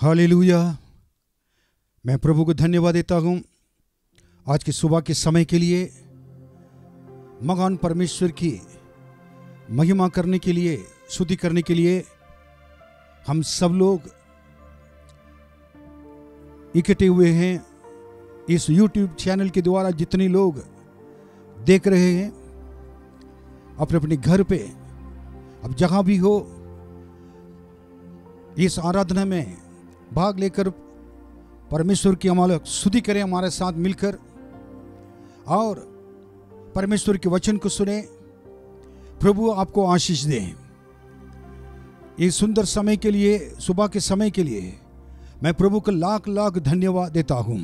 Hallelujah. मैं प्रभु को धन्यवाद देता हूँ आज की सुबह के समय के लिए। महान परमेश्वर की महिमा करने के लिए, स्तुति करने के लिए हम सब लोग इकट्ठे हुए हैं। इस YouTube चैनल के द्वारा जितने लोग देख रहे हैं अपने अपने घर पे, अब जहाँ भी हो, इस आराधना में भाग लेकर परमेश्वर की हमारा स्तुति करें हमारे साथ मिलकर, और परमेश्वर के वचन को सुने। प्रभु आपको आशीष दे। इस सुंदर समय के लिए, सुबह के समय के लिए मैं प्रभु को लाख लाख धन्यवाद देता हूँ।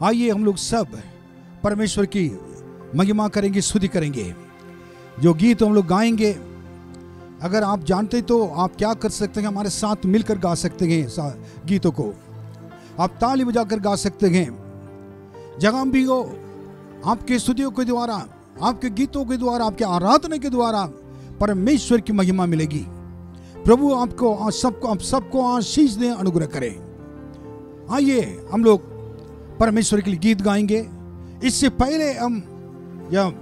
आइए हम लोग सब परमेश्वर की महिमा करेंगे, स्तुति करेंगे। जो गीत हम लोग गाएंगे, अगर आप जानते तो आप क्या कर सकते हैं, हमारे साथ मिलकर गा सकते हैं गीतों को। आप ताली बजाकर गा सकते हैं। जहाँ भी हो, आपके स्तुतियों के द्वारा, आपके गीतों के द्वारा, आपके आराधना के द्वारा परमेश्वर की महिमा मिलेगी। प्रभु आपको आप सबको आशीष दें, अनुग्रह करें। आइए हम लोग परमेश्वर के लिए गीत गाएंगे। इससे पहले हम यह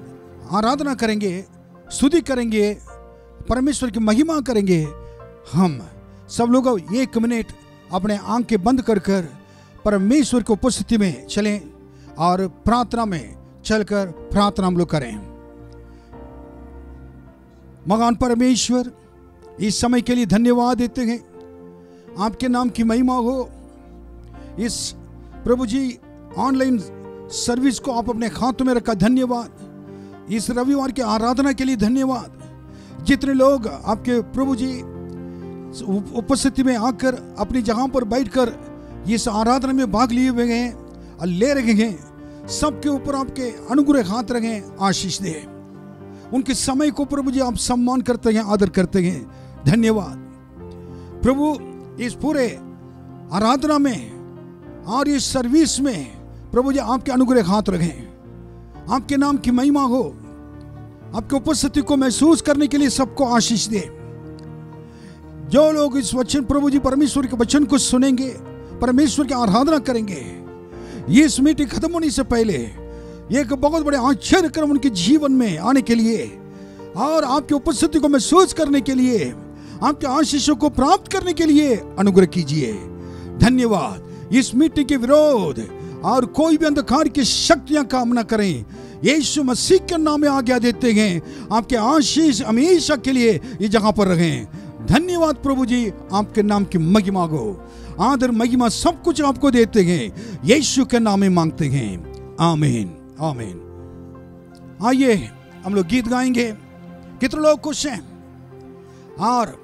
आराधना करेंगे, स्तुति करेंगे, परमेश्वर की महिमा करेंगे। हम सब लोग 1 मिनट अपने आंखें बंद कर कर परमेश्वर की उपस्थिति में चलें और प्रार्थना में चलकर प्रार्थना हम लोग करें। महान परमेश्वर, इस समय के लिए धन्यवाद देते हैं। आपके नाम की महिमा हो। इस प्रभु जी ऑनलाइन सर्विस को आप अपने हाथों में रखा, धन्यवाद। इस रविवार की आराधना के लिए धन्यवाद। जितने लोग आपके प्रभु जी उपस्थिति में आकर अपनी जगह पर बैठकर इस आराधना में भाग लिए हुए हैं और ले रहे हैं, सबके ऊपर आपके अनुग्रह हाथ रखें, आशीष दे। उनके समय को प्रभु जी आप सम्मान करते हैं, आदर करते हैं। धन्यवाद प्रभु। इस पूरे आराधना में और इस सर्विस में प्रभु जी आपके अनुग्रह हाथ रखें। आपके नाम की महिमा हो। आपके उपस्थिति को महसूस करने के लिए सबको आशीष दे। जो लोग इस वचन, प्रभु जी परमेश्वर के वचन को सुनेंगे, परमेश्वर की आराधना करेंगे, ये इस मीटिंग खत्म होने से पहले एक बहुत बड़े आश्चर्य कर्म उनके जीवन में आने के लिए और आपकी उपस्थिति को महसूस करने के लिए, आपके आशीषों को प्राप्त करने के लिए अनुग्रह कीजिए। धन्यवाद। इस मीटिंग के विरोध और कोई भी अंधकार की शक्तियां काम न करें। यीशु मसीह के नाम में आज्ञा देते हैं। आपके आशीष हमेशा के लिए ये जगह पर रहें। धन्यवाद प्रभु जी। आपके नाम की महिमा हो, आदर महिमा सब कुछ आपको देते हैं। यीशु के नाम में मांगते हैं, आमीन आमीन। आइए हम लोग गीत गाएंगे। कितने लोग खुश हैं? और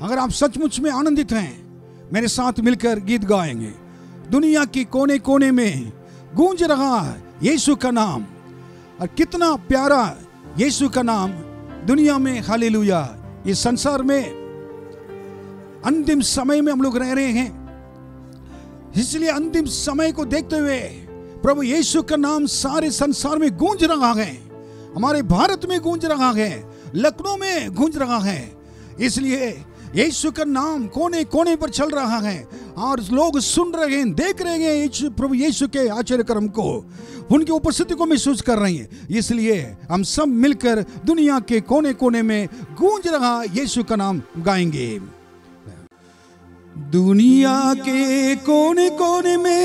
अगर आप सचमुच में आनंदित हैं, मेरे साथ मिलकर गीत गाएंगे। दुनिया के कोने कोने में गूंज रहा है यीशु का नाम, और कितना प्यारा यीशु का नाम दुनिया में। हालेलुया। इस संसार में अंतिम समय में हम लोग रह रहे हैं, इसलिए अंतिम समय को देखते हुए प्रभु यीशु का नाम सारे संसार में गूंज रहा है। हमारे भारत में गूंज रहा है, लखनऊ में गूंज रहा है। इसलिए यीशु का नाम कोने कोने पर चल रहा है और लोग सुन रहे हैं, देख रहे हैं प्रभु यीशु के आश्चर्य कर्म को, उनकी उपस्थिति को महसूस कर रहे हैं। इसलिए हम सब मिलकर दुनिया के कोने कोने में गूंज रहा यीशु का नाम गाएंगे। दुनिया के कोने कोने में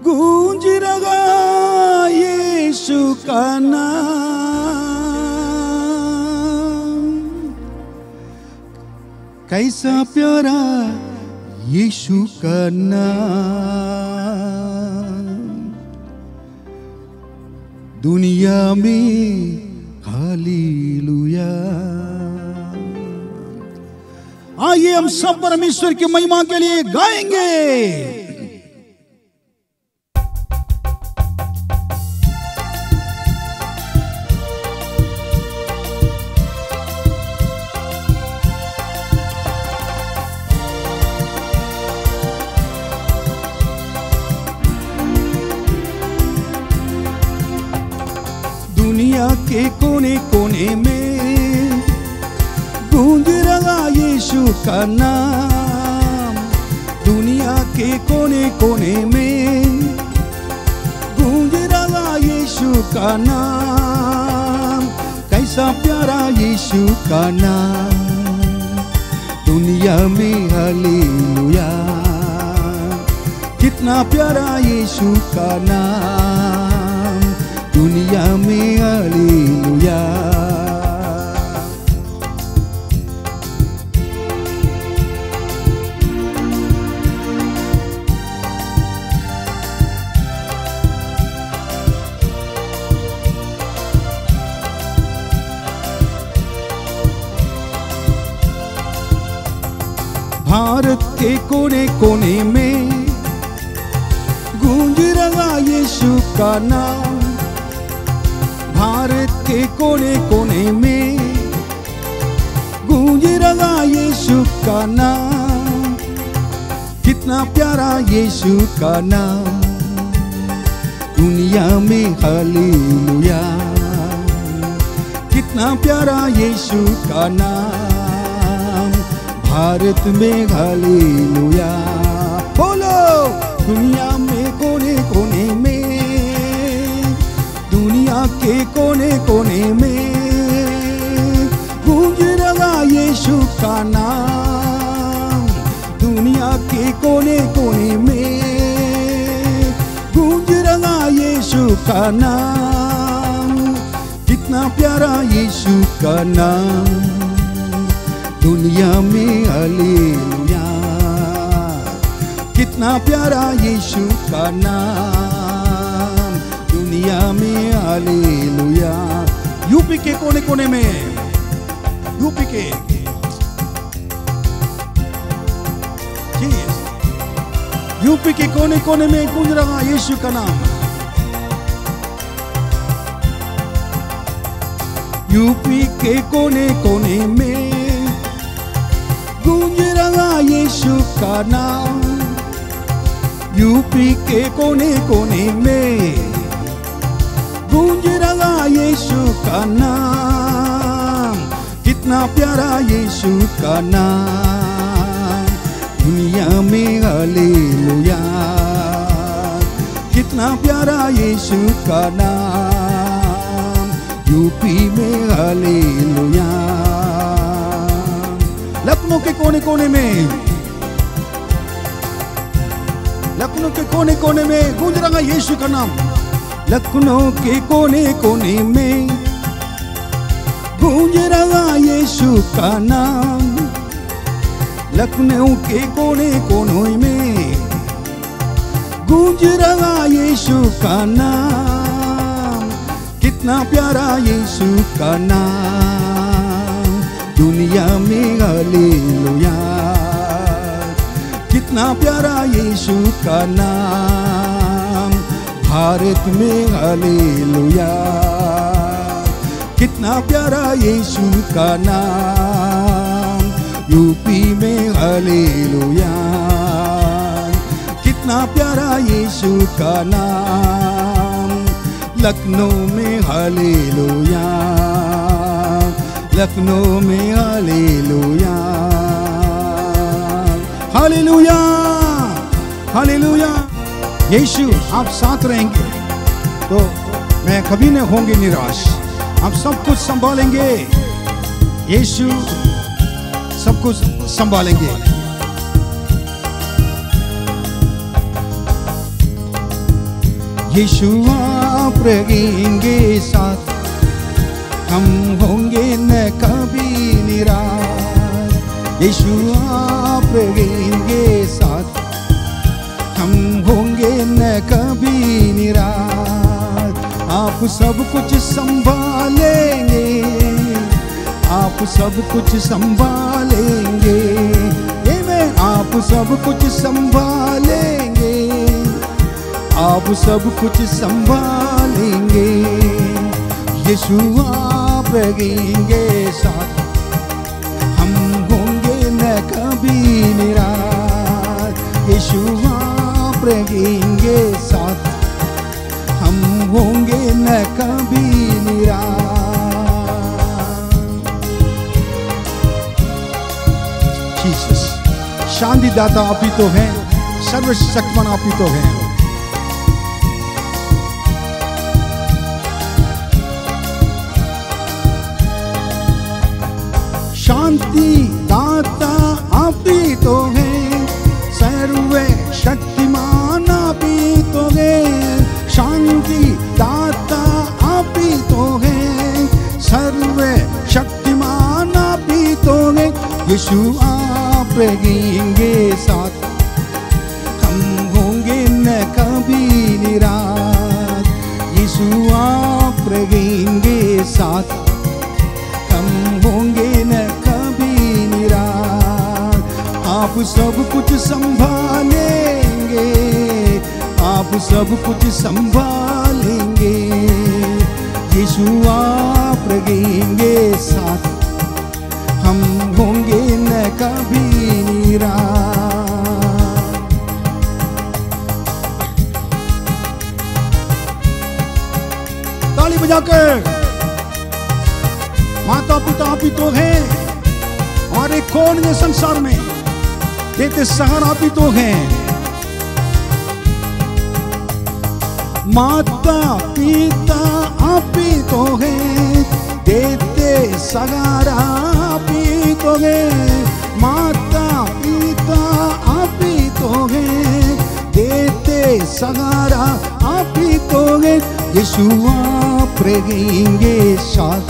गूंज रहा यीशु का नाम। कैसा प्यारा यीशु का नाम दुनिया में। हालेलुया। आइए हम सब परमेश्वर की महिमा के लिए गाएंगे। दुनिया के कोने कोने में यीशु का नाम, दुनिया के कोने कोने में गूंज रहा यीशु का नाम। कैसा प्यारा यीशु का नाम, दुनिया में हालेलुया। कितना प्यारा यीशु का नाम, दुनिया में हालेलुया। भारत के कोने कोने में गूंज रहा यीशु का नाम, भारत के कोने कोने में गूंज रहा यीशु का नाम। कितना प्यारा यीशु का नाम, दुनिया में हालेलुया। कितना प्यारा यीशु का नाम, भारत में हालेलुया। बोलो दुनिया में कोने कोने में, दुनिया के कोने कोने में गूंज रहा यीशु का नाम, दुनिया के कोने कोने में गूंज रहा यीशु का नाम। कितना प्यारा यीशु का नाम, दुनिया में हालेलुया। कितना प्यारा यीशु का नाम, दुनिया में हालेलुया। यूपी के कोने कोने में, यूपी के यूपी के कोने कोने में गूंज रहा यीशु का नाम। यूपी के कोने कोने में गूंज रहा यीशु का नाम, यूपी के कोने कोने में गूंज रहा यीशु का नाम। कितना प्यारा यीशु का नाम, दुनिया में हालेलुया। कितना प्यारा यीशु का नाम, यूपी में हालेलुया। लखनऊ के कोने कोने में, लखनऊ के कोने कोने में गूंज रहा यीशु का नाम, लखनऊ के कोने कोने में गूंज रहा यीशु का नाम, लखनऊ के कोने कोने में गूंज रहा यीशु का नाम। कितना प्यारा यीशु का नाम, दुनिया में हालेलुया। कितना प्यारा यीशु का नाम, भारत में हालेलुया। कितना प्यारा यीशु का नाम, यूपी में हालेलुया। कितना प्यारा यीशु का नाम, लखनऊ में हालेलुया, लखनऊ में हालेलुया। Hallelujah hallelujah. यीशु आप साथ रहेंगे तो मैं कभी न होंगे निराश, आप सब कुछ संभालेंगे, यीशु सब कुछ संभालेंगे। यीशु आप रहेंगे साथ, हम होंगे न कभी निराश। यीशु आप रहेंगे साथ, हम होंगे न कभी निराश। आप सब कुछ संभालेंगे, आप सब कुछ संभालेंगे, आमीन। आप सब कुछ संभालेंगे, आप सब कुछ संभालेंगे। यीशु आप रहेंगे साथ, हम होंगे न कभी निराश। यीशु आप रहेंगे साथ, हम होंगे न कभी निराश। शांति दाता आप ही तो हैं, सर्वशक्तिमान आप ही तो हैं। शांति दाता आप ही तो हैं, सर्व शक्तिमान आप ही तो हैं। शांति दाता आप ही तो हैं, सर्व शक्तिमान आप ही तो हैं। यीशु आप रहेंगे साथ, हम होंगे न कभी निराश। यीशु आप रहेंगे साथ, हम होंगे न कभी निराश। आप सब कुछ संभालेंगे, आप सब कुछ संभालेंगे। यीशु आप रहेंगे साथ, हम होंगे न कभी निराश। ताली बजाकर माता पिता आप ही तो हैं, और एक कौन है संसार में देते सहारा आप ही तो हैं। माता पिता आप ही तो हैं, देते सहारा आप ही तो हैं। माता पिता आप ही तो हैं, देते सहारा आप ही तो हैं। यीशु आप रहेंगे साथ,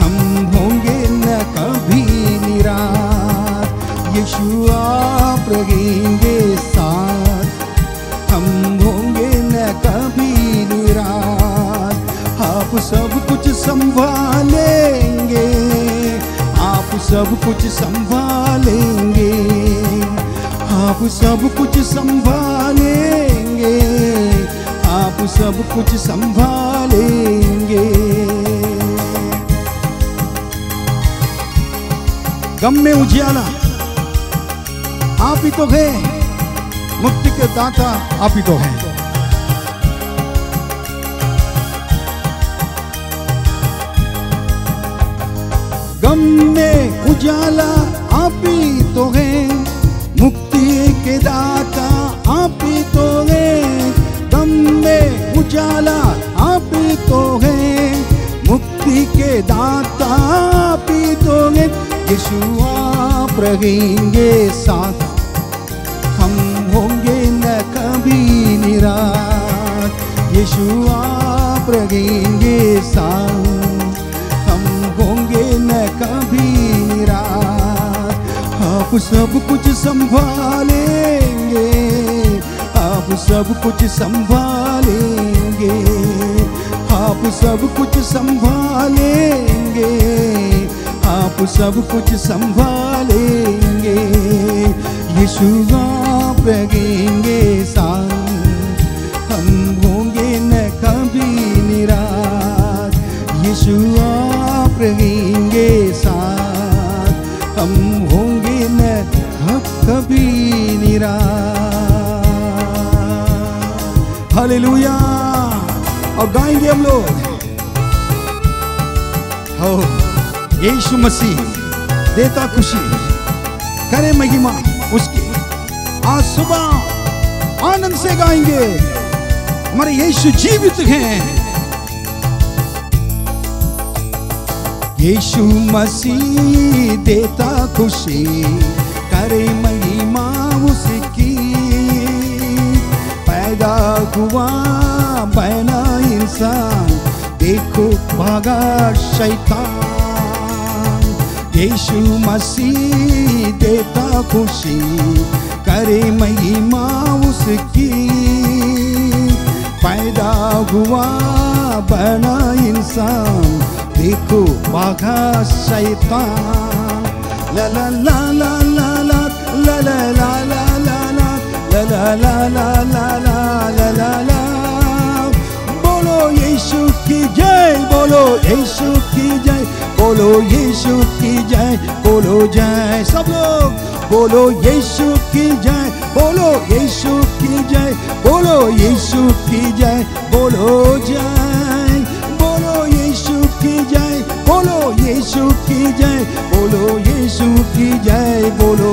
हम होंगे न कभी निराश। यीशु आप रहेंगे साथ, हम होंगे न कभी निराश। आप सब कुछ संभालेंगे, आप सब कुछ संभालेंगे। आप सब कुछ संभालेंगे, आप सब कुछ संभालेंगे। गम में उजियाला आप ही तो हैं, मुक्ति के दाता आप ही तो हैं। गम में उजाला आप ही तो हैं, मुक्ति के दाता आप ही तो हैं। गम में उजाला आप ही तो हैं, मुक्ति के दाता आप ही तो हैं। यीशु आप रहेंगे साथ, हम होंगे न कभी निराश। यीशु आप रहेंगे साथ, हम होंगे न कभी निराश। आप सब कुछ संभालेंगे, आप सब कुछ संभालेंगे। आप सब कुछ संभालेंगे, आप सब कुछ संभालेंगे। यीशु आप रहेंगे साथ, हम होंगे न कभी निराश। यीशु आप रहेंगे साथ, हम होंगे न कभी निराश। हालेलुया। और गाएंगे हम लोग, हो यीशु मसीह देता खुशी, करे महिमा उसकी। आज सुबह आनंद से गाएंगे, हमारे यीशु जीवित हैं। यीशु मसीह देता खुशी, करे महिमा उसकी। पैदा हुआ बना इंसान, देखो भागा शैतान। यीशु मसीह देता खुशी, करे महिमा उसकी। पैदा हुआ बना इंसान, देखो भागा शैतान। ला ला ला ला ला ला ला ला ला ला ला ला ला ला ला ला ला ला ला। बोलो यीशु की जय, बोलो यीशु की जय, बोलो यीशु की जय, बोलो जय। सब लोग बोलो यीशु की जय, बोलो यीशु की जय, बोलो यीशु की जय, बोलो जय। बोलो यीशु की जय, बोलो यीशु की जय, बोलो यीशु की जय, बोलो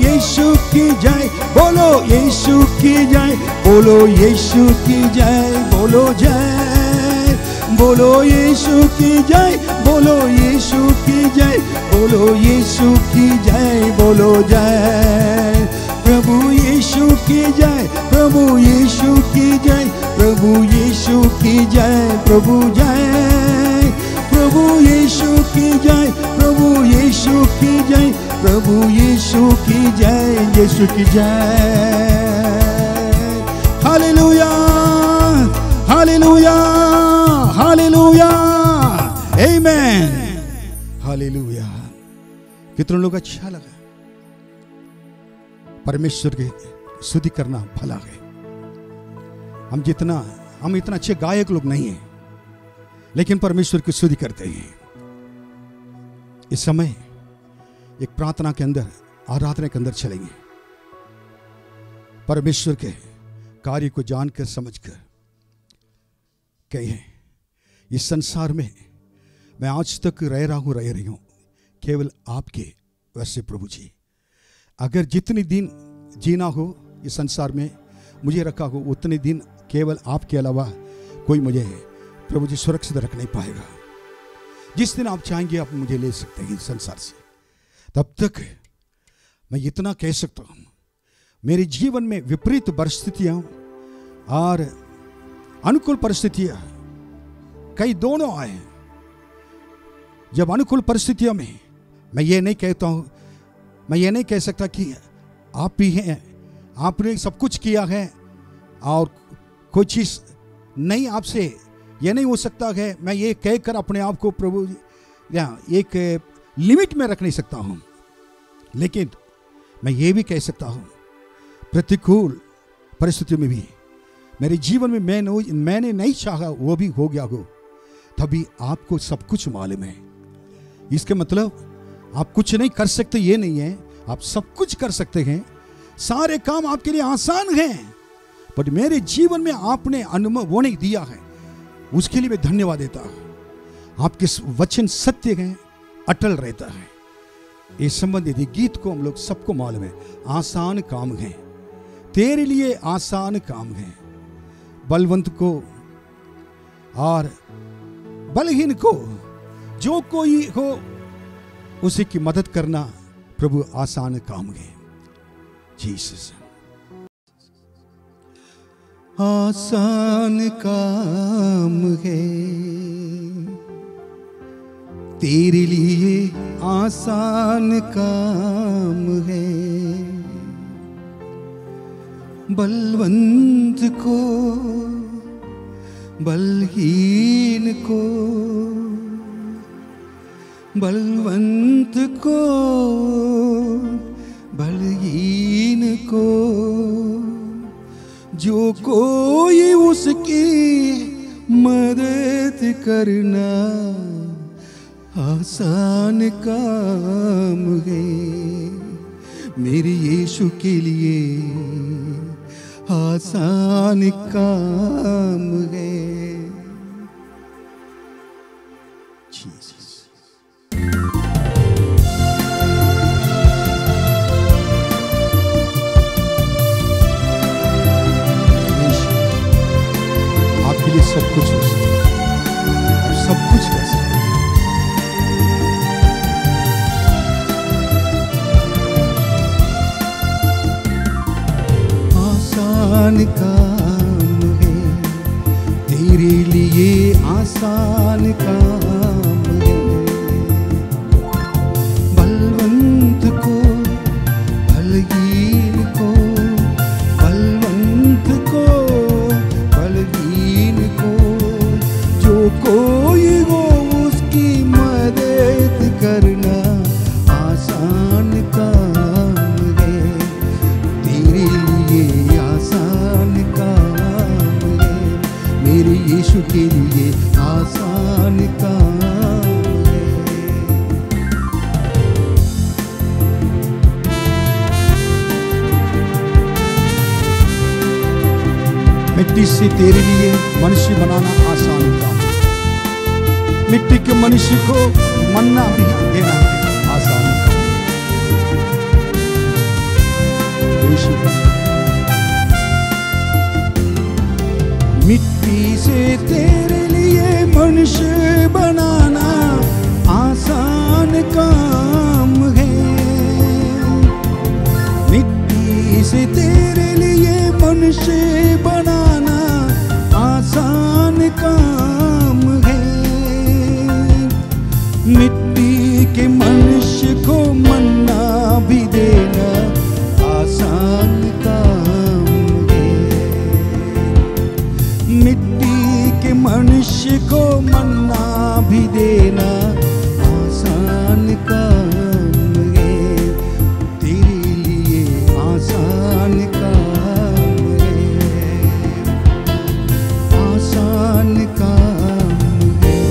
यीशु की जय, बोलो यीशु की जय, बोलो यीशु की जय, बोलो जय, बोलो यीशु की जय, बोलो यीशु की जय, बोलो यीशु की जय, बोलो जय। प्रभु यीशु की जय, प्रभु यीशु की जय, प्रभु यीशु की जय, प्रभु जय, प्रभु यीशु की जय, प्रभु यीशु की जय, प्रभु यीशु की जय, यीशु की जय। हालेलुया, हालेलुया, हालेलुया, आमेन, हालेलुया। कितने लोग अच्छा लगा। परमेश्वर की स्तुति करना भला है। हम इतना अच्छे गायक लोग नहीं हैं, लेकिन परमेश्वर की स्तुति करते हैं। इस समय एक प्रार्थना के अंदर, आराधना के अंदर चलेंगे। परमेश्वर के कार्य को जानकर समझकर कहें, इस संसार में मैं आज तक रह रही हूं केवल आपके वैसे प्रभु जी। अगर जितने दिन जीना हो इस संसार में मुझे रखा हो, उतने दिन केवल आपके अलावा कोई मुझे प्रभु जी सुरक्षित रख नहीं पाएगा। जिस दिन आप चाहेंगे आप मुझे ले सकते हैं इस संसार से। तब तक मैं इतना कह सकता हूं, मेरे जीवन में विपरीत परिस्थितियां और अनुकूल परिस्थितियां कई दोनों आए। जब अनुकूल परिस्थितियों में मैं ये नहीं कहता हूं, मैं ये नहीं कह सकता कि आप ही हैं, आपने सब कुछ किया है और कोई चीज़ नहीं आपसे ये नहीं हो सकता है। मैं ये कहकर अपने आप को प्रभु या एक लिमिट में रख नहीं सकता हूँ, लेकिन मैं ये भी कह सकता हूँ प्रतिकूल परिस्थितियों में भी मेरे जीवन में मैंने नहीं चाहा वो भी हो गया हो, तभी आपको सब कुछ मालूम है। इसके मतलब आप कुछ नहीं कर सकते ये नहीं है, आप सब कुछ कर सकते हैं। सारे काम आपके लिए आसान हैं, पर मेरे जीवन में आपने अनुभव वो नहीं दिया है, उसके लिए मैं धन्यवाद देता हूं। आपके वचन सत्य हैं, अटल रहता है। इस संबंधित गीत को हम लोग सबको मालूम है। आसान काम है तेरे लिए, आसान काम है। बलवंत को और बलहीन को, जो कोई हो उसी की मदद करना प्रभु आसान काम है। जीसस, आसान काम है तेरे लिए, आसान काम है। बलवंत को, बलहीन को, बलवंत को, बलहीन को, जो कोई उसकी मदद करना आसान काम है। मेरे यीशु के लिए आसान काम है। आपके लिए सब कुछ हो सकता है, आप सब कुछ कर सकते हैं। आसान काम है तेरे लिए, आसान काम है। बलवंत को, बलहीन को, बलवंत को, बलहीन को, जो कोई हो उसकी मदद करना आसान काम है। तेरे लिए आसान काम है, मेरे यीशु के लिए आसान काम है। मिट्टी से तेरे लिए मनुष्य बनाना आसान काम है। मिट्टी के मनुष्य को मन्ना भी देना आसान काम है। यीशु। मिट्टी से तेरे लिए मनुष्य बनाना आसान काम है। मिट्टी से तेरे लिए मनुष्य बनाना आसान काम है। मिट्टी के मनुष्य को मन्ना भी देना आसान काम है। मिट्टी के मनुष्य को मन्ना भी देना आसान काम है। तेरे लिए आसान काम है, आसान काम है।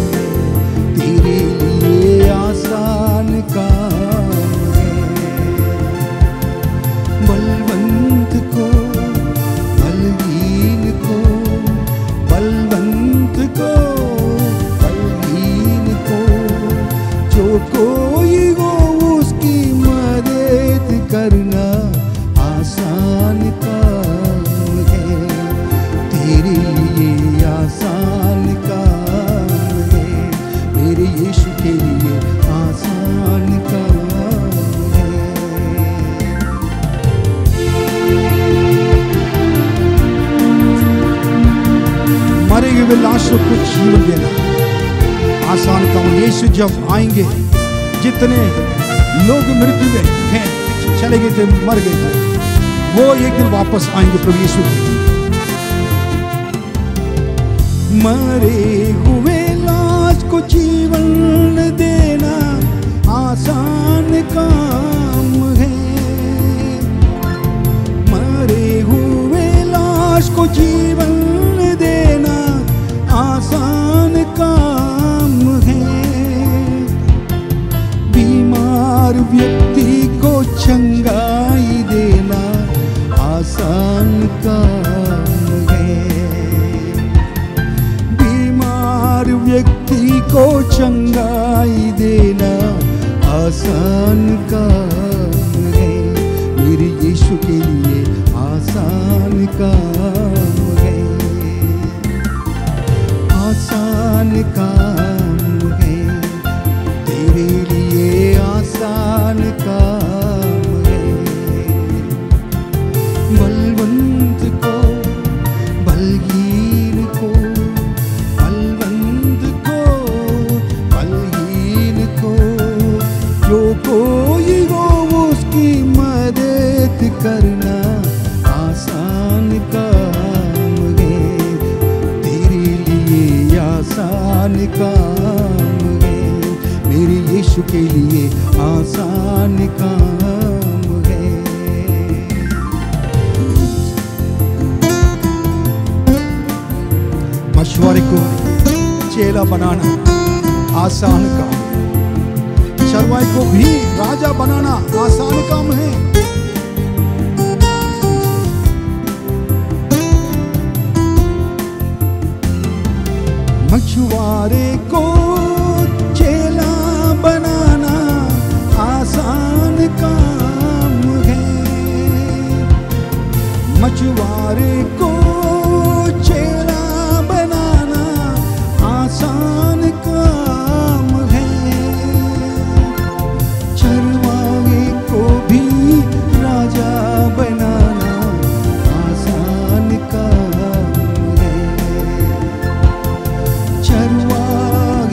तेरे लिए आसान काम है। बलवंत को बलहीन को, बलवंत को बलहीन को, जो कोई हो उसकी मदद करना आसान काम है। तेरे लिए आसान काम है। मेरे यीशु के लिए आसान काम है। मरे हुए लाशों को जीवन देना आसान काम। यीशु जब आएंगे, जितने लोग मृत्यु में हैं, चले गए थे, मर गए थे, वो एक दिन वापस आएंगे प्रभु यीशु। मरे हुए लाश को जीवन देना आसान काम है। मरे हुए लाश को जीवन देना आसान काम है। बीमार व्यक्ति को चंगाई देना आसान काम है। बीमार व्यक्ति को चंगाई देना आसान काम है। मेरे यीशु के लिए आसान काम है, आसान काम है। तेरे लिए आसान काम है। बलवंत को बलहीन को, बलवंत को बलहीन को, जो कोई हो उसकी मदद करना आसान काम है। तेरे लिए आसान काम है। मेरे यीशु के लिए आसान काम है। मछुआरे को चेला बनाना आसान काम है। चरवाहे को भी राजा बनाना आसान काम है। मछुआरे को चेला बनाना आसान काम है। मछुआरे को चेला बनाना आसान काम है। चरवाहे को भी राजा बनाना आसान काम है। चरवाहे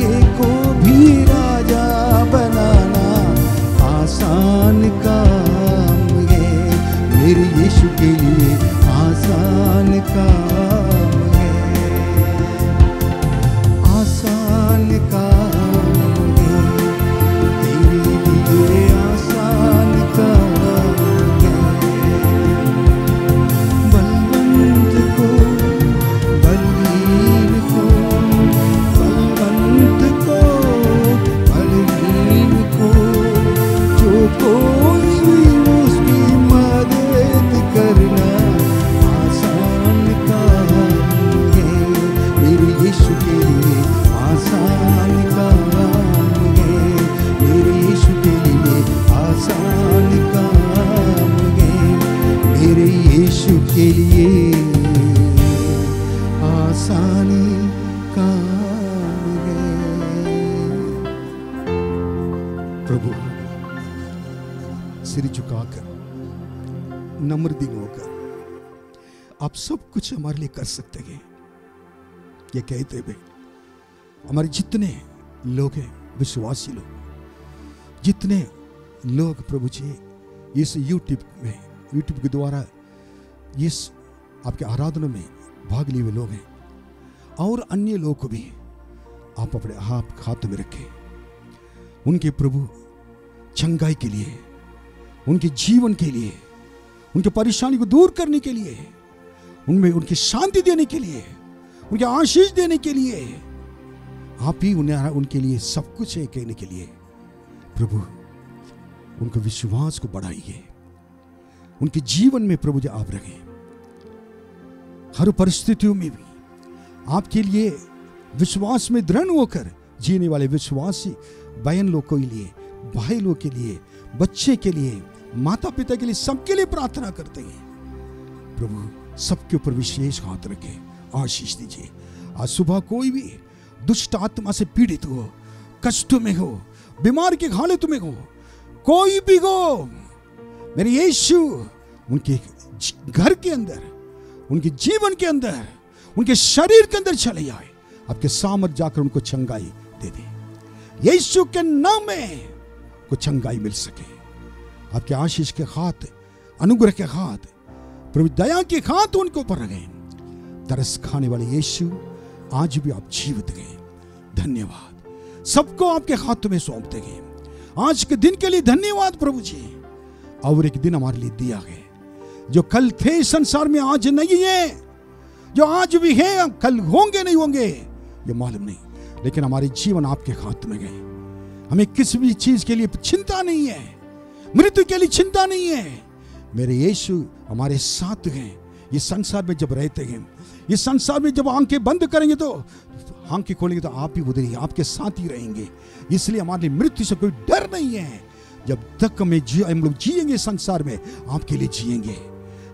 प्रभु सिर झुकाकर नम्र दिन होकर आप सब कुछ हमारे लिए कर सकते हैं, ये कहते हुए हमारे जितने लोग हैं, विश्वासी लोग, जितने लोग प्रभु जी इस यूट्यूब के द्वारा इस आपके आराधना में भाग लिए हुए लोग हैं, और अन्य लोग को भी आप अपने हाथ में रखें। उनके प्रभु चंगाई के लिए, उनके जीवन के लिए, उनकी परेशानी को दूर करने के लिए, उनमें उनकी शांति देने के लिए, उनके आशीष देने के लिए, आप ही उनके लिए सब कुछ है कहने के लिए प्रभु उनके विश्वास को बढ़ाइए। उनके जीवन में प्रभु जी आप रखें, हर परिस्थितियों में भी आपके लिए विश्वास में दृढ़ होकर जीने वाले विश्वासी बहन लोग के लिए, भाई लोग के लिए, बच्चे के लिए, माता पिता के लिए, सबके लिए प्रार्थना करते हैं। प्रभु सबके ऊपर विशेष हाथ रखे, आशीष दीजिए। आज सुबह कोई भी दुष्ट आत्मा से पीड़ित हो, कष्टों में हो, बीमार की हालत में हो, कोई भी हो, मेरे यीशु उनके घर के अंदर, उनके जीवन के अंदर, उनके शरीर के अंदर चले आए, आपके सामर्थ जाकर उनको चंगाई दे दे। यीशु के नाम में को चंगाई मिल सके। आपके आशीष के हाथ, अनुग्रह के हाथ, प्रभु दया के हाथ उनके ऊपर रखे। तरस खाने वाले यीशु आज भी आप जीवित गए, धन्यवाद। सबको आपके हाथों में सौंपते गए। आज के दिन के लिए धन्यवाद प्रभु जी। और एक दिन हमारे लिए दिया गया जो कल थे संसार में, आज नहीं है, जो आज भी है कल होंगे नहीं होंगे ये मालूम नहीं, लेकिन हमारे जीवन आपके हाथ में गए। हमें किसी भी चीज के लिए चिंता नहीं है, मृत्यु के लिए चिंता नहीं है। मेरे यीशु हमारे साथ हैं। ये संसार में जब रहते हैं, ये संसार में जब आंखें बंद करेंगे तो आंखें खोलेंगे तो आप ही उधर ही आपके साथ ही रहेंगे। इसलिए हमारे मृत्यु से कोई डर नहीं है। जब तक हम लोग जिएंगे संसार में, आपके लिए जिएंगे,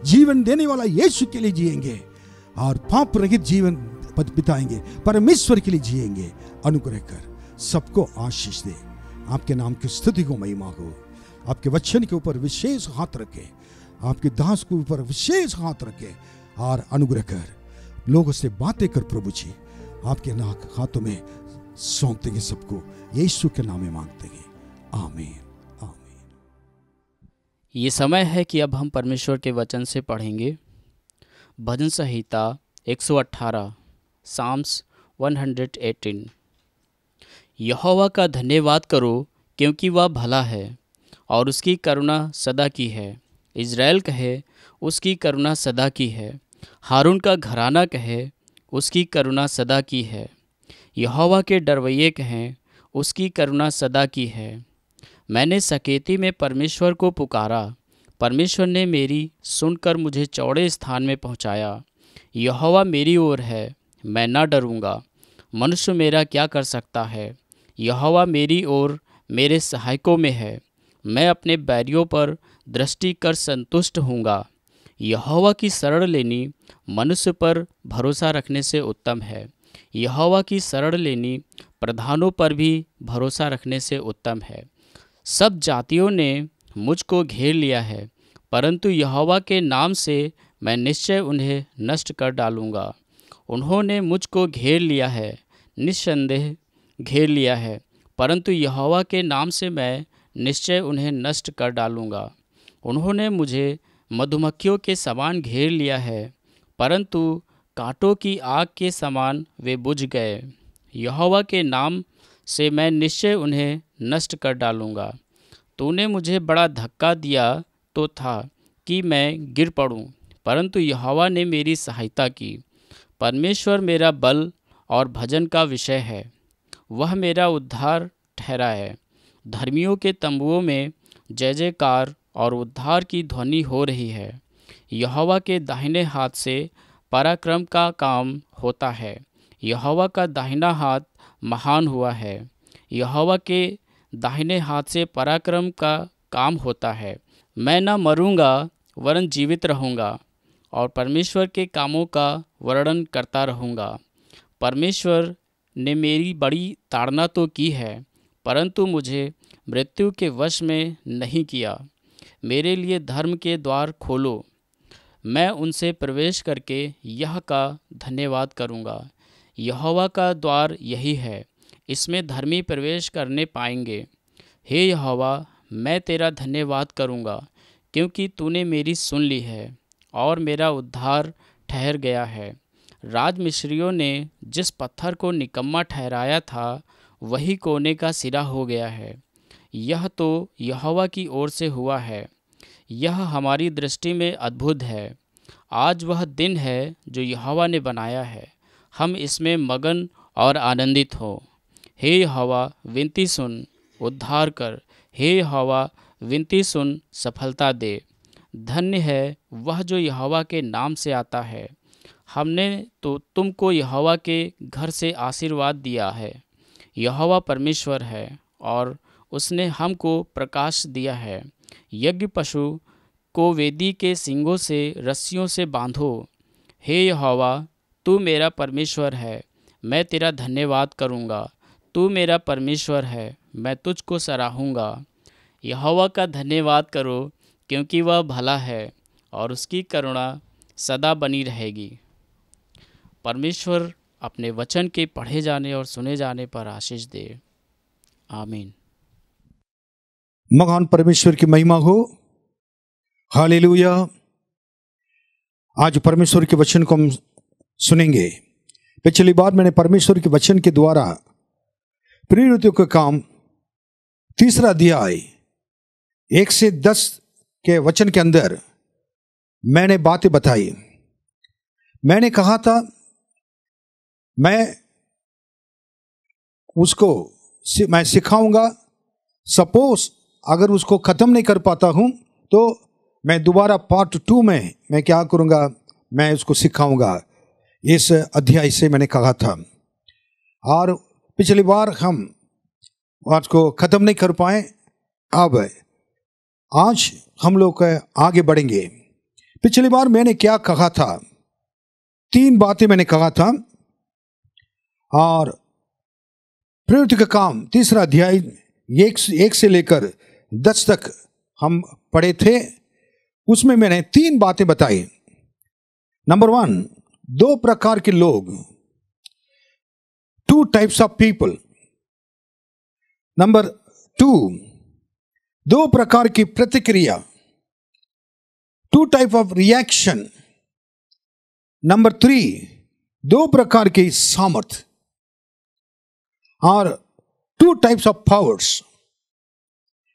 जीवन देने वाला यीशु के लिए जिएंगे, और पाप रहित जीवन बिताएंगे, परमेश्वर के लिए जिएंगे। अनुग्रह कर सबको आशीष दे। आपके नाम की स्तुति को महिमा हो। आपके वचन के ऊपर विशेष हाथ रखे, आपके दास के ऊपर विशेष हाथ रखे, और अनुग्रह कर लोगों से बातें कर प्रभु जी। आपके हाथों में सौंप देंगे सबको, यीशु के नाम में मांगते हैं, आमीन आमीन। ये समय है कि अब हम परमेश्वर के वचन से पढ़ेंगे। भजन संहिता 118, साम्स 118। यहोवा का धन्यवाद करो क्योंकि वह भला है और उसकी करुणा सदा की है। इज़राइल कहे उसकी करुणा सदा की है। हारून का घराना कहे उसकी करुणा सदा की है। यहोवा के डरवैये कहें उसकी करुणा सदा की है। मैंने सकेती में परमेश्वर को पुकारा, परमेश्वर ने मेरी सुनकर मुझे चौड़े स्थान में पहुंचाया। यहोवा मेरी ओर है, मैं ना डरूंगा। मनुष्य मेरा क्या कर सकता है? यहोवा मेरी ओर मेरे सहायकों में है। मैं अपने बैरियों पर दृष्टि कर संतुष्ट होऊंगा। यहोवा की शरण लेनी मनुष्य पर भरोसा रखने से उत्तम है। यहोवा की शरण लेनी प्रधानों पर भी भरोसा रखने से उत्तम है। सब जातियों ने मुझको घेर लिया है, परंतु यहोवा के नाम से मैं निश्चय उन्हें नष्ट कर डालूंगा। उन्होंने मुझको घेर लिया है, निस्संदेह घेर लिया है, परंतु यहोवा के नाम से मैं निश्चय उन्हें नष्ट कर डालूंगा। उन्होंने मुझे मधुमक्खियों के समान घेर लिया है, परंतु कांटों की आग के समान वे बुझ गए। यहोवा के नाम से मैं निश्चय उन्हें नष्ट कर डालूंगा। तूने मुझे बड़ा धक्का दिया तो था कि मैं गिर पड़ूं, परंतु यहोवा ने मेरी सहायता की। परमेश्वर मेरा बल और भजन का विषय है, वह मेरा उद्धार ठहरा है। धर्मियों के तंबुओं में जय जयकार और उद्धार की ध्वनि हो रही है। यहोवा के दाहिने हाथ से पराक्रम का काम होता है। यहोवा का दाहिना हाथ महान हुआ है। यहोवा के दाहिने हाथ से पराक्रम का काम होता है। मैं न मरूंगा वरन जीवित रहूंगा और परमेश्वर के कामों का वर्णन करता रहूंगा। परमेश्वर ने मेरी बड़ी ताड़ना तो की है, परंतु मुझे मृत्यु के वश में नहीं किया। मेरे लिए धर्म के द्वार खोलो, मैं उनसे प्रवेश करके यह का धन्यवाद करूँगा। यहोवा का द्वार यही है, इसमें धर्मी प्रवेश करने पाएंगे। हे यहोवा, मैं तेरा धन्यवाद करूँगा, क्योंकि तूने मेरी सुन ली है और मेरा उद्धार ठहर गया है। राजमिस्त्रियों ने जिस पत्थर को निकम्मा ठहराया था, वही कोने का सिरा हो गया है। यह तो यहोवा की ओर से हुआ है, यह हमारी दृष्टि में अद्भुत है। आज वह दिन है जो यहोवा ने बनाया है, हम इसमें मगन और आनंदित हो। हे यहोवा, विनती सुन, उद्धार कर। हे यहोवा, विनती सुन, सफलता दे। धन्य है वह जो यहोवा के नाम से आता है। हमने तो तुमको यहोवा के घर से आशीर्वाद दिया है। यहोवा परमेश्वर है और उसने हमको प्रकाश दिया है। यज्ञ पशु को वेदी के सींगों से रस्सियों से बांधो। हे यहोवा, तू मेरा परमेश्वर है, मैं तेरा धन्यवाद करूँगा। तू मेरा परमेश्वर है, मैं तुझको सराहूँगा। यहोवा का धन्यवाद करो, क्योंकि वह भला है और उसकी करुणा सदा बनी रहेगी। परमेश्वर अपने वचन के पढ़े जाने और सुने जाने पर आशीष दे। आमीन। महान परमेश्वर की महिमा हो। हालेलुया। आज परमेश्वर के वचन को हम सुनेंगे। पिछली बार मैंने परमेश्वर के वचन के द्वारा प्रेरितों का काम 3 अध्याय 1 से 10 के वचन के अंदर मैंने बातें बताई। मैंने कहा था मैं सिखाऊंगा। सपोज अगर उसको खत्म नहीं कर पाता हूं तो मैं दोबारा पार्ट 2 में मैं क्या करूंगा, मैं उसको सिखाऊंगा। इस अध्याय से मैंने कहा था। और पिछली बार हम आज को खत्म नहीं कर पाए। अब आज हम लोग आगे बढ़ेंगे। पिछली बार मैंने क्या कहा था, 3 बातें मैंने कहा था। और प्रेरित का काम 3 अध्याय 1 से लेकर 10 तक हम पढ़े थे। उसमें मैंने 3 बातें बताई। नंबर 1, 2 प्रकार के लोग, 2 टाइप्स ऑफ पीपल। नंबर 2, 2 प्रकार की प्रतिक्रिया, 2 टाइप ऑफ रिएक्शन। नंबर 3, 2 प्रकार की सामर्थ और 2 टाइप्स ऑफ पावर्स।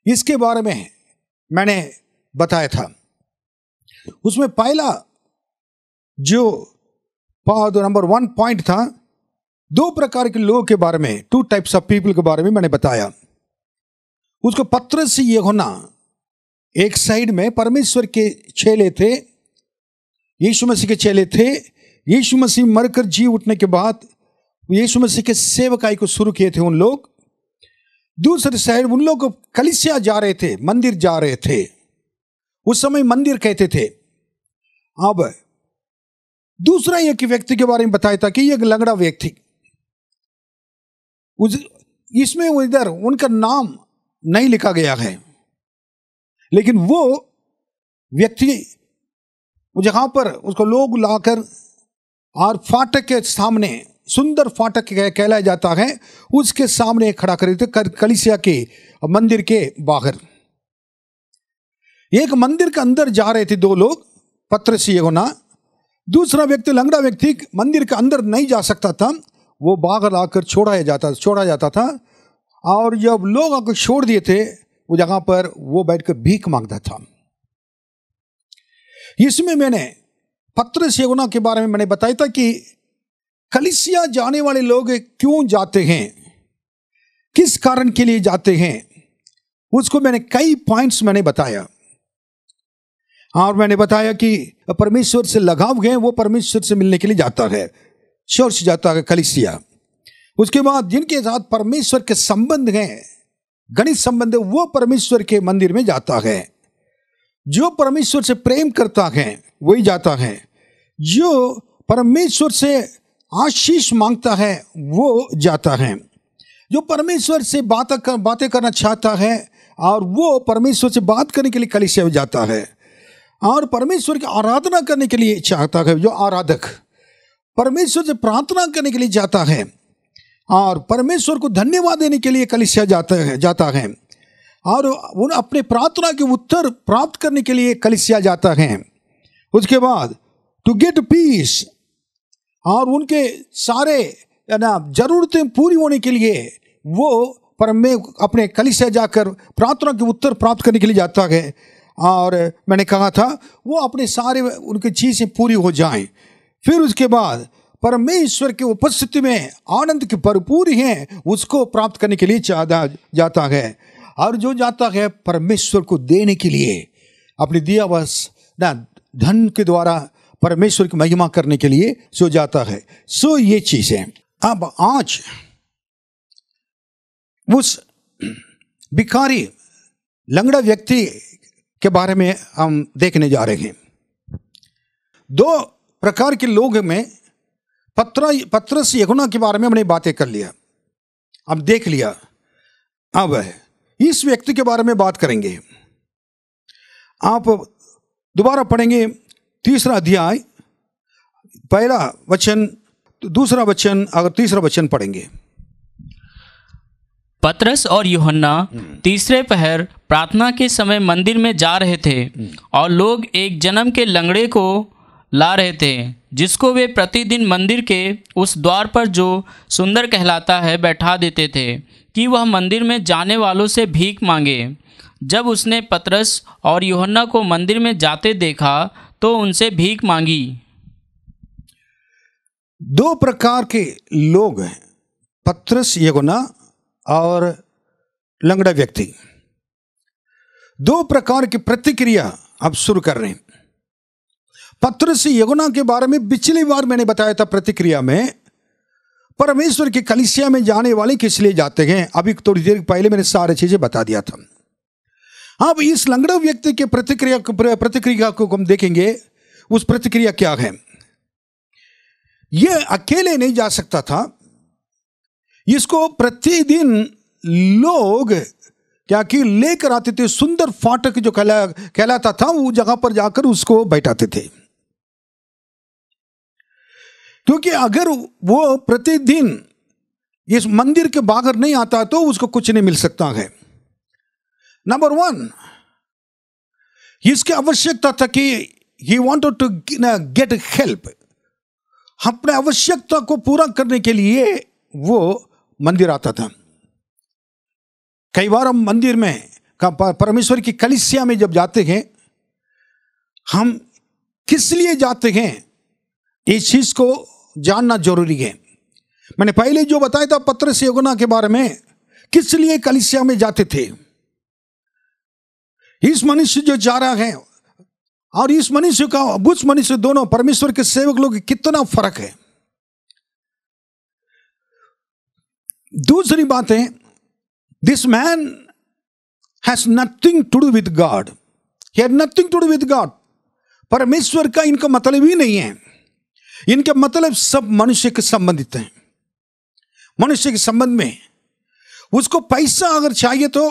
इसके बारे में मैंने बताया था। उसमें पहला जो नंबर 1 पॉइंट था, 2 प्रकार के लोगों के बारे में, 2 टाइप्स ऑफ पीपल के बारे में मैंने बताया। उसको पत्रस से ये होना, एक साइड में परमेश्वर के चेले थे, यीशु मसीह के चेले थे। यीशु मसीह मरकर जी उठने के बाद यीशु मसीह के सेवकाई को शुरू किए थे उन लोग। दूसरी साइड उन लोग कलीसिया जा रहे थे, मंदिर जा रहे थे। उस समय मंदिर कहते थे। अब दूसरा एक व्यक्ति के बारे में बताया था कि एक लंगड़ा व्यक्ति, इसमें वो इधर उनका नाम नहीं लिखा गया है, लेकिन वो व्यक्ति जहां पर उसको लोग लाकर और फाटक के सामने, सुंदर फाटक कहलाया जाता है, उसके सामने खड़ा करे थे, कलीसिया के मंदिर के बाहर। एक मंदिर के अंदर जा रहे थे 2 लोग, पत्रस यूहन्ना। दूसरा व्यक्ति, लंगड़ा व्यक्ति, मंदिर के अंदर नहीं जा सकता था, वो बाहर आकर छोड़ा जाता था। और जब लोग आकर छोड़ दिए थे, वो जगह पर वो बैठकर भीख मांगता था। इसमें मैंने पत्रस यूहन्ना के बारे में मैंने बताया था कि कलीसिया जाने वाले लोग क्यों जाते हैं, किस कारण के लिए जाते हैं, उसको मैंने कई पॉइंट्स मैंने बताया। और मैंने बताया कि परमेश्वर से लगाव है, वो परमेश्वर से मिलने के लिए जाता है, चर्च जाता है, कलीसिया। उसके बाद जिनके साथ परमेश्वर के संबंध हैं, घनिष्ठ संबंध है, वो परमेश्वर के मंदिर में जाता है। जो परमेश्वर से प्रेम करता है वही जाता है। जो परमेश्वर से आशीष मांगता है वो जाता है। जो परमेश्वर से बातें करना चाहता है और वो परमेश्वर से बात करने के लिए कलीसिया में जाता है और परमेश्वर की आराधना करने के लिए चाहता है, जो आराधक परमेश्वर से प्रार्थना करने के लिए जाता है और परमेश्वर को धन्यवाद देने के लिए कलीसिया जाता है और उन अपने प्रार्थना के उत्तर प्राप्त करने के लिए कलीसिया जाता है। उसके बाद टू गेट पीस, और उनके सारे जरूरतें पूरी होने के लिए वो अपने कलीसिया जाकर प्रार्थना के उत्तर प्राप्त करने के लिए जाता है। और मैंने कहा था वो अपने सारे उनकी चीज़ें पूरी हो जाएं, फिर उसके बाद परमेश्वर की उपस्थिति में आनंद की भरपूरी है उसको प्राप्त करने के लिए जाता है। और जो जाता है परमेश्वर को देने के लिए अपनी दिया बस धन के द्वारा परमेश्वर की महिमा करने के लिए सो जाता है। सो ये चीज़ें अब आज उस भिखारी लंगड़ा व्यक्ति के बारे में हम देखने जा रहे हैं। दो प्रकार के लोग में पत्रस यूहन्ना के बारे में हमने बातें कर लिया, अब देख लिया। अब इस व्यक्ति के बारे में बात करेंगे। आप दोबारा पढ़ेंगे 3 अध्याय 1 वचन 2 वचन अगर 3 वचन पढ़ेंगे। पतरस और यूहन्ना तीसरे पहर प्रार्थना के समय मंदिर में जा रहे थे और लोग एक जन्म के लंगड़े को ला रहे थे, जिसको वे प्रतिदिन मंदिर के उस द्वार पर जो सुंदर कहलाता है बैठा देते थे कि वह मंदिर में जाने वालों से भीख मांगे। जब उसने पतरस और यूहन्ना को मंदिर में जाते देखा तो उनसे भीख मांगी। 2 प्रकार के लोग हैं, पतरस यूहन्ना और लंगड़ा व्यक्ति। 2 प्रकार की प्रतिक्रिया अब शुरू कर रहे हैं। पतरस यूहन्ना के बारे में पिछली बार मैंने बताया था प्रतिक्रिया में, परमेश्वर की कलीसिया में जाने वाले किस लिए जाते हैं, अभी थोड़ी देर पहले मैंने सारी चीजें बता दिया था। अब इस लंगड़ा व्यक्ति के प्रतिक्रिया को हम देखेंगे। उस प्रतिक्रिया क्या है? यह अकेले नहीं जा सकता था, इसको प्रतिदिन लोग क्या कि लेकर आते थे। सुंदर फाटक जो कहलाता था वो जगह पर जाकर उसको बैठाते थे, क्योंकि अगर वो प्रतिदिन इस मंदिर के बाहर नहीं आता तो उसको कुछ नहीं मिल सकता है। नंबर 1, इसकी आवश्यकता था कि he wanted to get help. अपने आवश्यकता को पूरा करने के लिए वो मंदिर आता था। कई बार हम मंदिर में परमेश्वर की कलीसिया में जब जाते हैं, हम किस लिए जाते हैं इस चीज को जानना जरूरी है। मैंने पहले जो बताया था पतरस यूहन्ना के बारे में, किस लिए कलीसिया में जाते थे। इस मनुष्य जो जा रहा है और इस मनुष्य का उस मनुष्य, दोनों परमेश्वर के सेवक लोग, कितना फर्क है। दूसरी बात है, this man has nothing to do with God. He had nothing to do with God. परमेश्वर का इनका मतलब ही नहीं है। इनके मतलब सब मनुष्य के संबंधित हैं। मनुष्य के संबंध में उसको पैसा अगर चाहिए तो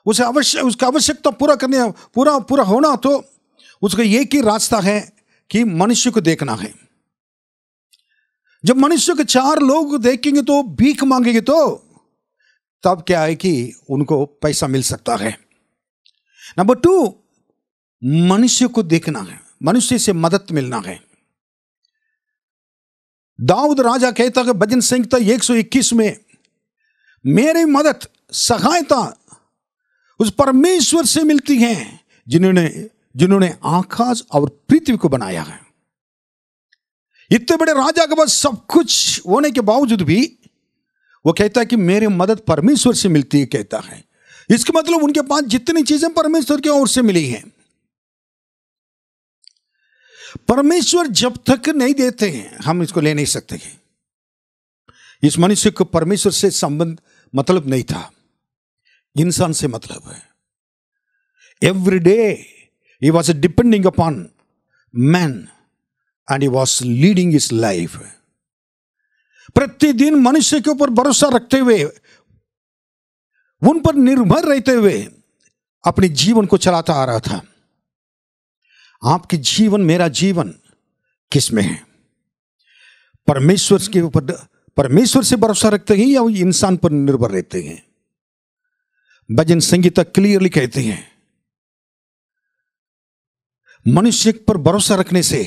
उसका आवश्यकता पूरा होना तो उसका एक ही रास्ता है कि मनुष्य को देखना है। जब मनुष्य के 4 लोग देखेंगे तो भीख मांगेंगे तो तब क्या है कि उनको पैसा मिल सकता है। नंबर 2, मनुष्य को देखना है, मनुष्य से मदद मिलना है। दाऊद राजा कहता है भजन संहिता 121 में, मेरी मदद सहायता उस परमेश्वर से मिलती है जिन्होंने आकाश और पृथ्वी को बनाया है। इतने बड़े राजा के पास सब कुछ होने के बावजूद भी वो कहता है कि मेरी मदद परमेश्वर से मिलती है, कहता है। इसका मतलब उनके पास जितनी चीजें परमेश्वर की ओर से मिली हैं। परमेश्वर जब तक नहीं देते हैं हम इसको ले नहीं सकते हैं। इस मनुष्य को परमेश्वर से संबंध मतलब नहीं था, इंसान से मतलब है। Every day he was depending upon man and he was leading his life. प्रतिदिन मनुष्य के ऊपर भरोसा रखते हुए उन पर निर्भर रहते हुए अपने जीवन को चलाता आ रहा था। आपके जीवन, मेरा जीवन किस में है? परमेश्वर के ऊपर, परमेश्वर से भरोसा रखते हैं या इंसान पर निर्भर रहते हैं? भजन संगीता क्लियरली कहते हैं मनुष्य पर भरोसा रखने से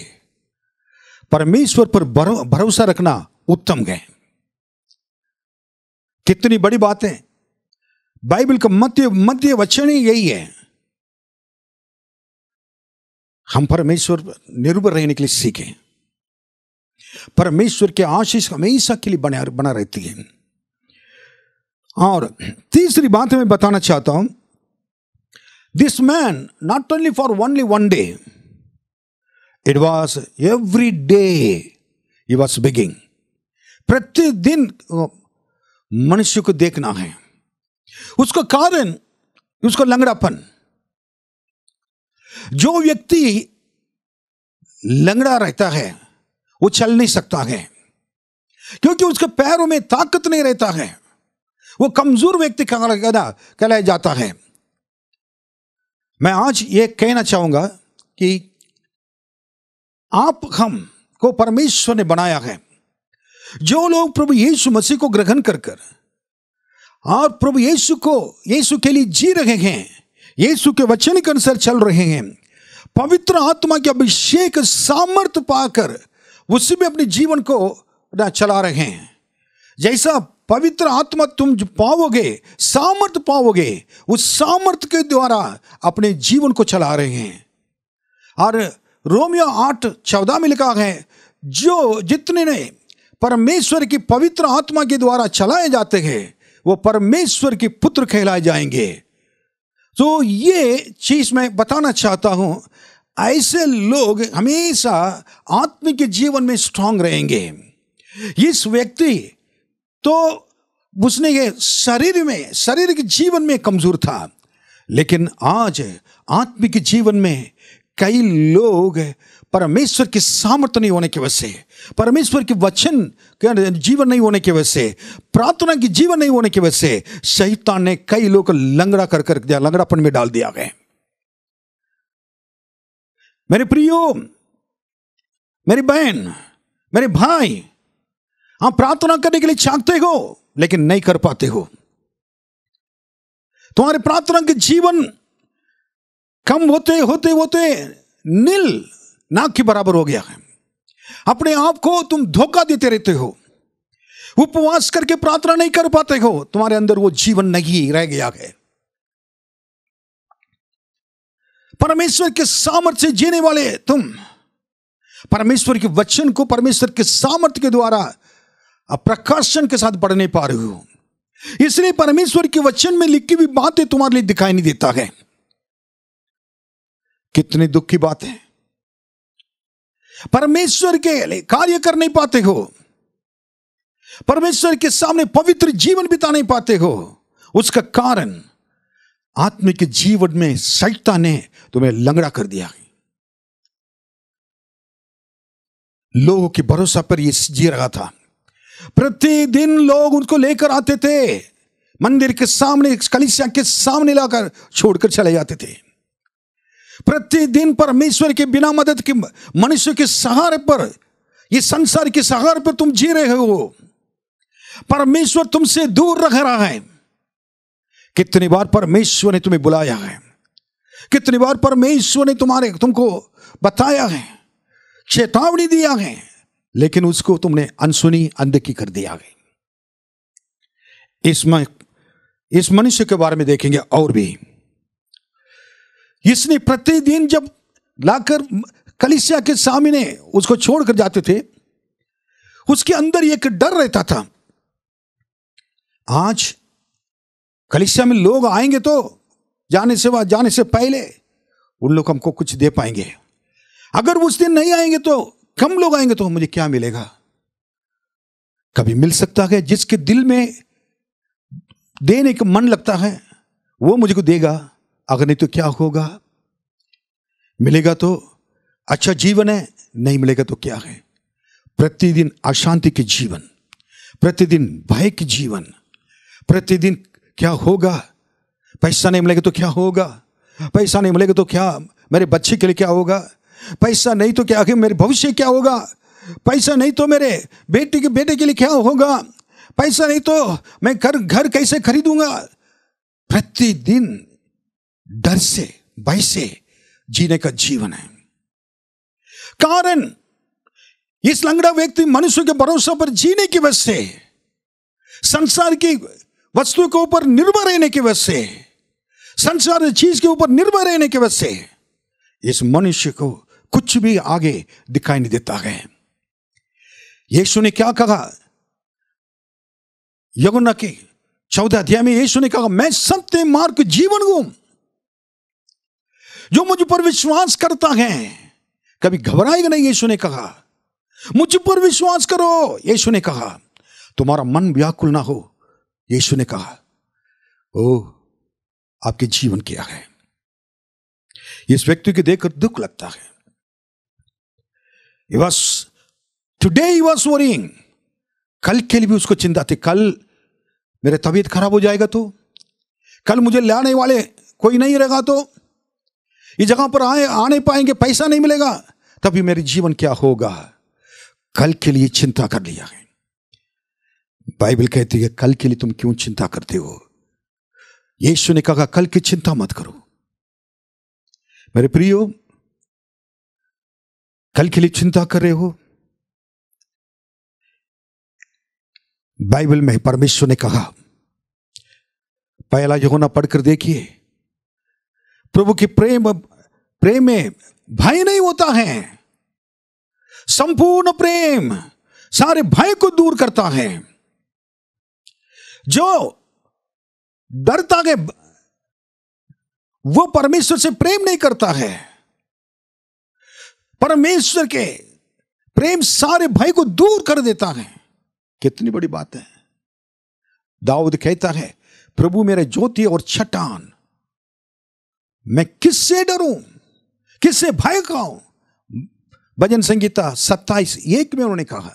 परमेश्वर पर भरोसा रखना उत्तम है। कितनी बड़ी बात है। बाइबल का मध्य वचन ही यही है। हम परमेश्वर पर निर्भर रहने के लिए सीखें। परमेश्वर के आशीष हमेशा के लिए बना रहती है। और तीसरी बात मैं बताना चाहता हूं, this man not only for only one day, it was every day he was begging. प्रतिदिन मनुष्य को देखना है। उसका कारण उसका लंगड़ापन। जो व्यक्ति लंगड़ा रहता है वो चल नहीं सकता है, क्योंकि उसके पैरों में ताकत नहीं रहता है। वो कमजोर व्यक्ति कहलाया जाता है। मैं आज ये कहना चाहूंगा कि आप हम को परमेश्वर ने बनाया है। जो लोग प्रभु यीशु मसीह को ग्रहण कर और प्रभु यीशु के लिए जी रहे हैं, यीशु के वचन के अनुसार चल रहे हैं, पवित्र आत्मा के अभिषेक सामर्थ्य पाकर उसी में अपने जीवन को चला रहे हैं। जैसा पवित्र आत्मा तुम जो पाओगे, सामर्थ्य पाओगे, उस सामर्थ्य के द्वारा अपने जीवन को चला रहे हैं। और रोमियो 8:14 में लिखा है, जो जितने ने परमेश्वर की पवित्र आत्मा के द्वारा चलाए जाते हैं वो परमेश्वर के पुत्र कहलाए जाएंगे। तो ये चीज मैं बताना चाहता हूं, ऐसे लोग हमेशा आत्मिक जीवन में स्ट्रांग रहेंगे। इस व्यक्ति तो उसने ये शरीर के जीवन में कमजोर था, लेकिन आज आत्मिक जीवन में कई लोग परमेश्वर की सामर्थ्य नहीं होने की वजह से, परमेश्वर के वचन के जीवन नहीं होने की वजह से, प्रार्थना की जीवन नहीं होने की वजह से शैतान ने कई लोग को लंगड़ा कर दिया, लंगड़ापन में डाल दिया गया। मेरे प्रियो, मेरी बहन, मेरे भाई, आप प्रार्थना करने के लिए चाहते हो लेकिन नहीं कर पाते हो। तुम्हारे प्रार्थना के जीवन कम होते होते होते नील नाक के बराबर हो गया है। अपने आप को तुम धोखा देते रहते हो। उपवास करके प्रार्थना नहीं कर पाते हो, तुम्हारे अंदर वो जीवन नहीं रह गया है। परमेश्वर के सामर्थ्य से जीने वाले तुम परमेश्वर के वचन को परमेश्वर के सामर्थ्य के द्वारा प्रकाशन के साथ पढ़ नहीं पा रहे हो। इसलिए परमेश्वर के वचन में लिखी हुई बातें तुम्हारे लिए दिखाई नहीं देता है। कितनी दुख की बात है। परमेश्वर के लिए कार्य कर नहीं पाते हो, परमेश्वर के सामने पवित्र जीवन बिता नहीं पाते हो। उसका कारण आत्मिक जीवन में शैतान ने तुम्हें लंगड़ा कर दिया। लोगों के भरोसा पर ये जी रहा था। प्रतिदिन लोग उनको लेकर आते थे, मंदिर के सामने, कलीसिया के सामने लाकर छोड़कर चले जाते थे। प्रतिदिन परमेश्वर के बिना मदद के मनुष्य के सहारे पर, ये संसार के सहारे पर तुम जी रहे हो। परमेश्वर तुमसे दूर रह रहा है। कितनी बार परमेश्वर ने तुम्हें बुलाया है, कितनी बार परमेश्वर ने तुमको बताया है, चेतावनी दिया है, लेकिन उसको तुमने अनसुनी, अनदेखी कर दिया है। इस मनुष्य के बारे में देखेंगे और भी। इसने प्रतिदिन जब लाकर कलीसिया के सामने उसको छोड़कर जाते थे, उसके अंदर एक डर रहता था। आज कलीसिया में लोग आएंगे तो जाने से पहले उन लोग हमको कुछ दे पाएंगे। अगर उस दिन नहीं आएंगे तो, कम लोग आएंगे तो मुझे क्या मिलेगा? कभी मिल सकता है जिसके दिल में देने का मन लगता है वो मुझको देगा, अगर नहीं तो क्या होगा? मिलेगा तो अच्छा जीवन है, नहीं मिलेगा तो क्या है? प्रतिदिन अशांति के जीवन, प्रतिदिन भय के जीवन, प्रतिदिन क्या होगा, पैसा नहीं मिलेगा तो क्या होगा, पैसा नहीं मिलेगा तो क्या मेरे बच्चे के लिए क्या होगा, पैसा नहीं तो क्या आगे मेरे भविष्य क्या होगा, पैसा नहीं तो मेरे बेटे के लिए क्या होगा, पैसा नहीं तो मैं घर कैसे खरीदूंगा। प्रतिदिन डर से भय से जीने का जीवन है। कारण इस लंगड़ा व्यक्ति मनुष्य के भरोसा पर जीने की वजह से, संसार की वस्तु के ऊपर निर्भर रहने की वजह से, संसार चीज के ऊपर निर्भर रहने की वजह से इस मनुष्य को कुछ भी आगे दिखाई नहीं देता है। यीशु ने क्या कहा, यूहन्ना के 14 अध्याय में यीशु ने कहा, मैं सत्य मार्ग जीवन हूं, जो मुझ पर विश्वास करता है कभी घबराएगा नहीं। यीशु ने कहा मुझ पर विश्वास करो। यीशु ने कहा तुम्हारा मन व्याकुल ना हो। यीशु ने कहा ओ आपके जीवन क्या है। इस व्यक्ति को देखकर दुख लगता है। टुडे ही वॉज वरीइंग, कल के लिए भी उसको चिंता थी। कल मेरे तबीयत खराब हो जाएगा तो, कल मुझे लाने वाले कोई नहीं रहेगा तो, इस जगह पर आने पाएंगे, पैसा नहीं मिलेगा, तभी मेरे जीवन क्या होगा। कल के लिए चिंता कर लिया है। बाइबल कहती है कल के लिए तुम क्यों चिंता करते हो। यीशु ने कहा कल की चिंता मत करो। मेरे प्रियो, कल के लिए चिंता कर रहे हो। बाइबल में परमेश्वर ने कहा, पहला यूहन्ना पढ़कर देखिए, प्रभु के प्रेम में भय नहीं होता है। संपूर्ण प्रेम सारे भय को दूर करता है। जो डरता है वो परमेश्वर से प्रेम नहीं करता है। परमेश्वर के प्रेम सारे भय को दूर कर देता है। कितनी बड़ी बात है। दाऊद कहता है प्रभु मेरे ज्योति और चट्टान, मैं किससे डरूं, किससे भय खाऊं। भजन संगीता 27:1 में उन्होंने कहा,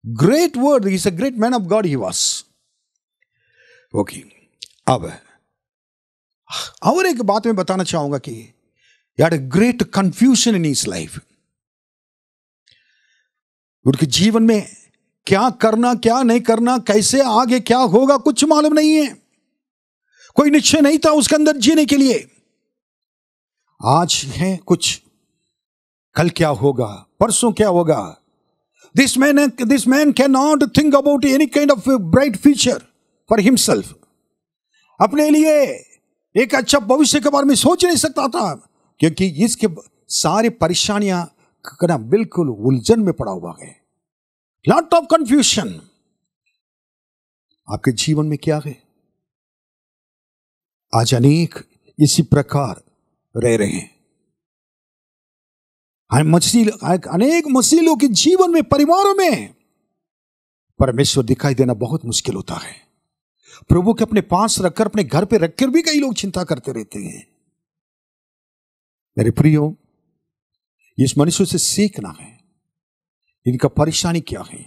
great word, he is a great man of God he was. Okay, अब और एक बात मैं बताना चाहूंगा कि यार great confusion in his life. उनके जीवन में क्या करना क्या नहीं करना, कैसे आगे क्या होगा कुछ मालूम नहीं है। कोई निश्चय नहीं था उसके अंदर जीने के लिए। आज है कुछ, कल क्या होगा, परसों क्या होगा। This man can not think about any kind of bright future for himself. अपने लिए एक अच्छा भविष्य के बारे में सोच नहीं सकता था, क्योंकि इसके सारे परेशानियां करना बिल्कुल उलझन में पड़ा हुआ है। Lot of confusion. आपके जीवन में क्या है? आज अनेक इसी प्रकार रह रहे हैं। अनेक मसीलों के जीवन में, परिवारों में परमेश्वर दिखाई देना बहुत मुश्किल होता है। प्रभु के अपने पास रखकर, अपने घर पे रखकर भी कई लोग चिंता करते रहते हैं। मेरे प्रियो, इस मनुष्य से सीखना है इनका परेशानी क्या है।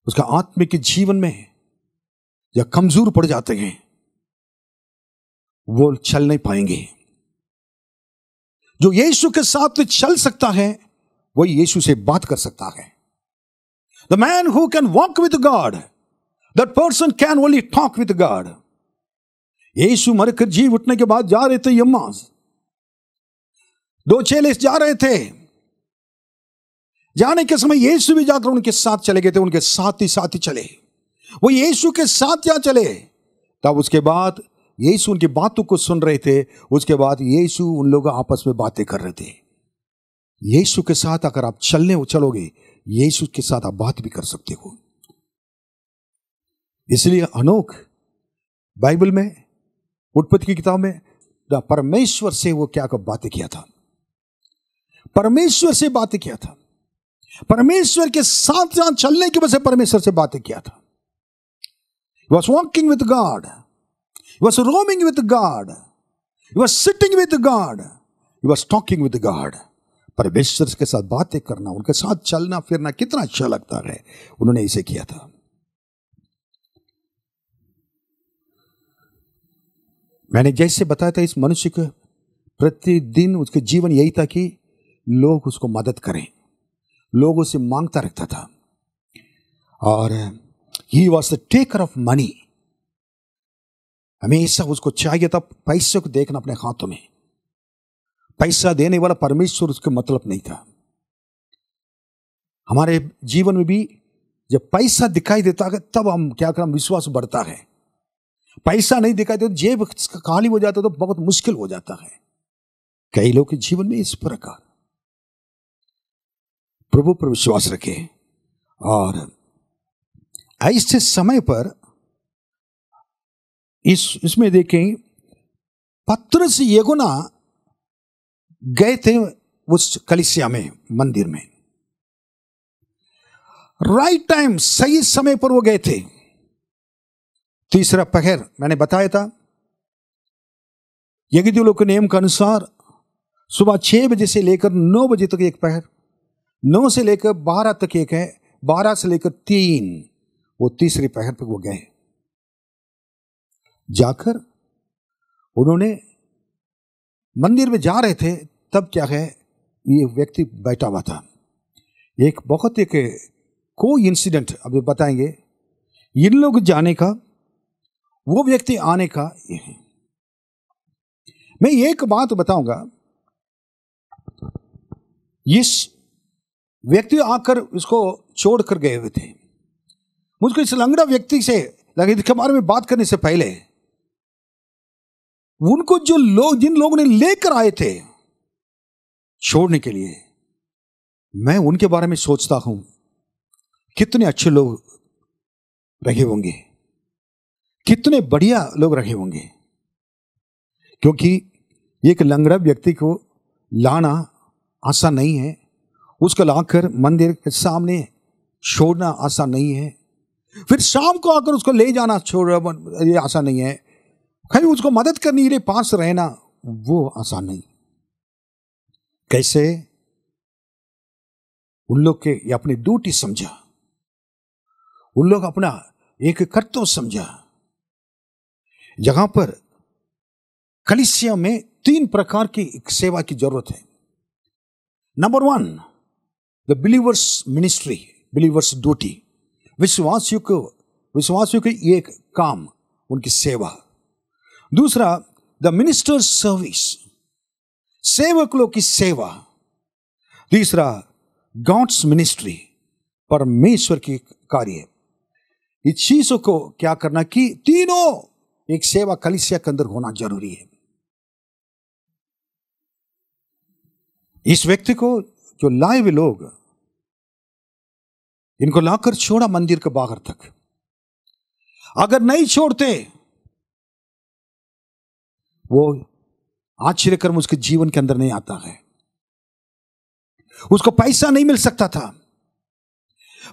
उसका आत्मिक जीवन में या कमजोर पड़ जाते हैं, वो चल नहीं पाएंगे। जो यीशु के साथ चल सकता है वही यीशु से बात कर सकता है। The man who can walk with God, that person can only talk with God. यीशु मरकर जी उठने के बाद जा रहे थे यम्मास। 2 चेले जा रहे थे। जाने के समय यीशु भी जाकर उनके साथ चले गए थे। उनके साथ ही चले, वो यीशु के साथ जा चले। तब उसके बाद यीशु उनकी बातों को सुन रहे थे। उसके बाद यीशु उन लोगों आपस में बातें कर रहे थे। यीशु के साथ अगर आप चलोगे, यीशु के साथ आप बात भी कर सकते हो। इसलिए अनोख बाइबल में, उत्पत्ति की किताब में, परमेश्वर से वो क्या बातें किया था। परमेश्वर से बातें किया था। परमेश्वर के साथ साथ चलने की वजह से परमेश्वर से बातें किया था। He was walking with God. He was roaming with God. He was sitting with God. He was talking with God. परमेश्वर के साथ बातें करना, उनके साथ चलना फिरना कितना अच्छा लगता है। उन्होंने इसे किया था। मैंने जैसे बताया था, इस मनुष्य को प्रतिदिन उसके जीवन यही था कि लोग उसको मदद करें, लोगों से मांगता रहता था। और he was the taker of money. हमेशा उसको चाहिए था पैसे को देखना अपने हाथों में। पैसा देने वाला परमेश्वर उसका मतलब नहीं था। हमारे जीवन में भी जब पैसा दिखाई देता है तब हम क्या करें, विश्वास बढ़ता है। पैसा नहीं दिखाई देता, जेब खाली हो जाता तो बहुत मुश्किल हो जाता है। कई लोग के जीवन में इस प्रकार प्रभु पर विश्वास रखे। और ऐसे समय पर इसमें देखें, पत्रस यूहन्ना गए थे उस कलीसिया में, मंदिर में। राइट टाइम, सही समय पर वो गए थे। तीसरा पहर मैंने बताया था, यहूदी लोग के नियम के अनुसार सुबह 6 बजे से लेकर 9 बजे तक एक पहर, 9 से लेकर 12 तक एक है, 12 से लेकर 3, वो तीसरी पहर पर वो गए। जाकर उन्होंने मंदिर में जा रहे थे, तब क्या है, ये व्यक्ति बैठा हुआ था। एक बहुत एक कोई इंसिडेंट अभी बताएंगे, इन लोग जाने का, वो व्यक्ति आने का। ये है, मैं एक बात बताऊंगा। इस व्यक्ति आकर इसको छोड़कर गए हुए थे। मुझको इस लंगड़ा व्यक्ति से लगे इसके बारे में बात करने से पहले, उनको जो लोग, जिन लोगों ने लेकर आए थे छोड़ने के लिए, मैं उनके बारे में सोचता हूं, कितने अच्छे लोग रहे होंगे, कितने बढ़िया लोग रहे होंगे। क्योंकि एक लंगड़ा व्यक्ति को लाना आसान नहीं है, उसको लाकर मंदिर के सामने छोड़ना आसान नहीं है, फिर शाम को आकर उसको ले जाना छोड़ ये आसान नहीं है, कहीं उसको मदद करने के लिए पास रहना वो आसान नहीं। कैसे उन लोग के अपनी ड्यूटी समझा, उन लोग अपना एक कर्तव्य समझा। जहां पर कलीसिया में 3 प्रकार की सेवा की जरूरत है। Number 1, the believers ministry, believers duty, विश्वासियों को एक काम, उनकी सेवा। दूसरा, द मिनिस्टर्स सर्विस, सेवक लोग की सेवा। तीसरा, गॉड्स मिनिस्ट्री, परमेश्वर की कार्य। इस चीजों को क्या करना कि तीनों एक सेवा कलीसिया के अंदर होना जरूरी है। इस व्यक्ति को जो लाए हुए लोग, इनको लाकर छोड़ा मंदिर के बाहर तक। अगर नहीं छोड़ते, वो आश्चर्यकर्म उसके जीवन के अंदर नहीं आता है। उसको पैसा नहीं मिल सकता था,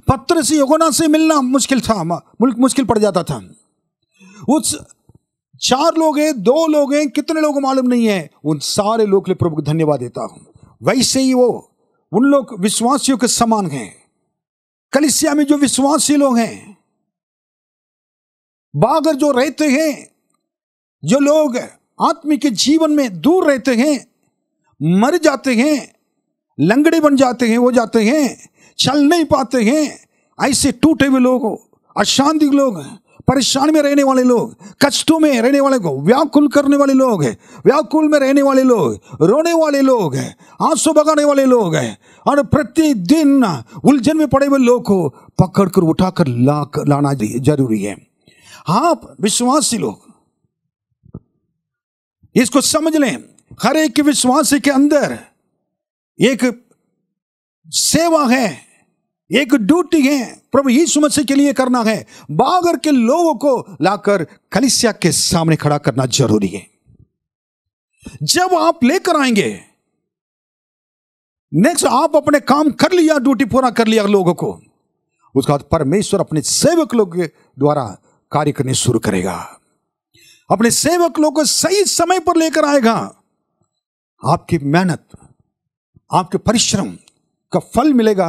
पत्रस यूहन्ना से मिलना मुश्किल था, मुश्किल पड़ जाता था। उस 4 लोग हैं, 2 लोग हैं, कितने लोग मालूम नहीं है, उन सारे लोग के लिए प्रभु को धन्यवाद देता हूं। वैसे ही वो उन लोग विश्वासियों के समान हैं। कलीसिया में जो विश्वासी लोग हैं, बाहर जो रहते हैं, जो लोग आत्मिक जीवन में दूर रहते हैं, मर जाते हैं, लंगड़े बन जाते हैं, हो जाते हैं, चल नहीं पाते हैं, ऐसे टूटे हुए लोग, अशांति लोग, परेशान में रहने वाले लोग, कष्टों में रहने वाले को व्याकुल करने वाले लोग हैं, व्याकुल में रहने वाले लोग, रोने वाले लोग हैं, आंसू बगाने वाले लोग हैं, और प्रतिदिन उलझन में पड़े हुए लोग को पकड़कर उठाकर लाना जरूरी है। आप विश्वासी लोग इसको समझ लें, हर एक विश्वासी के अंदर एक सेवा है, एक ड्यूटी है, प्रभु यीशु मसीह के लिए करना है। बागर के लोगों को लाकर कलीसिया के सामने खड़ा करना जरूरी है। जब आप लेकर आएंगे, नेक्स्ट आप अपने काम कर लिया, ड्यूटी पूरा कर लिया लोगों को, उसके बाद परमेश्वर अपने सेवक लोग के द्वारा कार्य करने शुरू करेगा। अपने सेवक लोग को सही समय पर लेकर आएगा। आपकी मेहनत, आपके परिश्रम का फल मिलेगा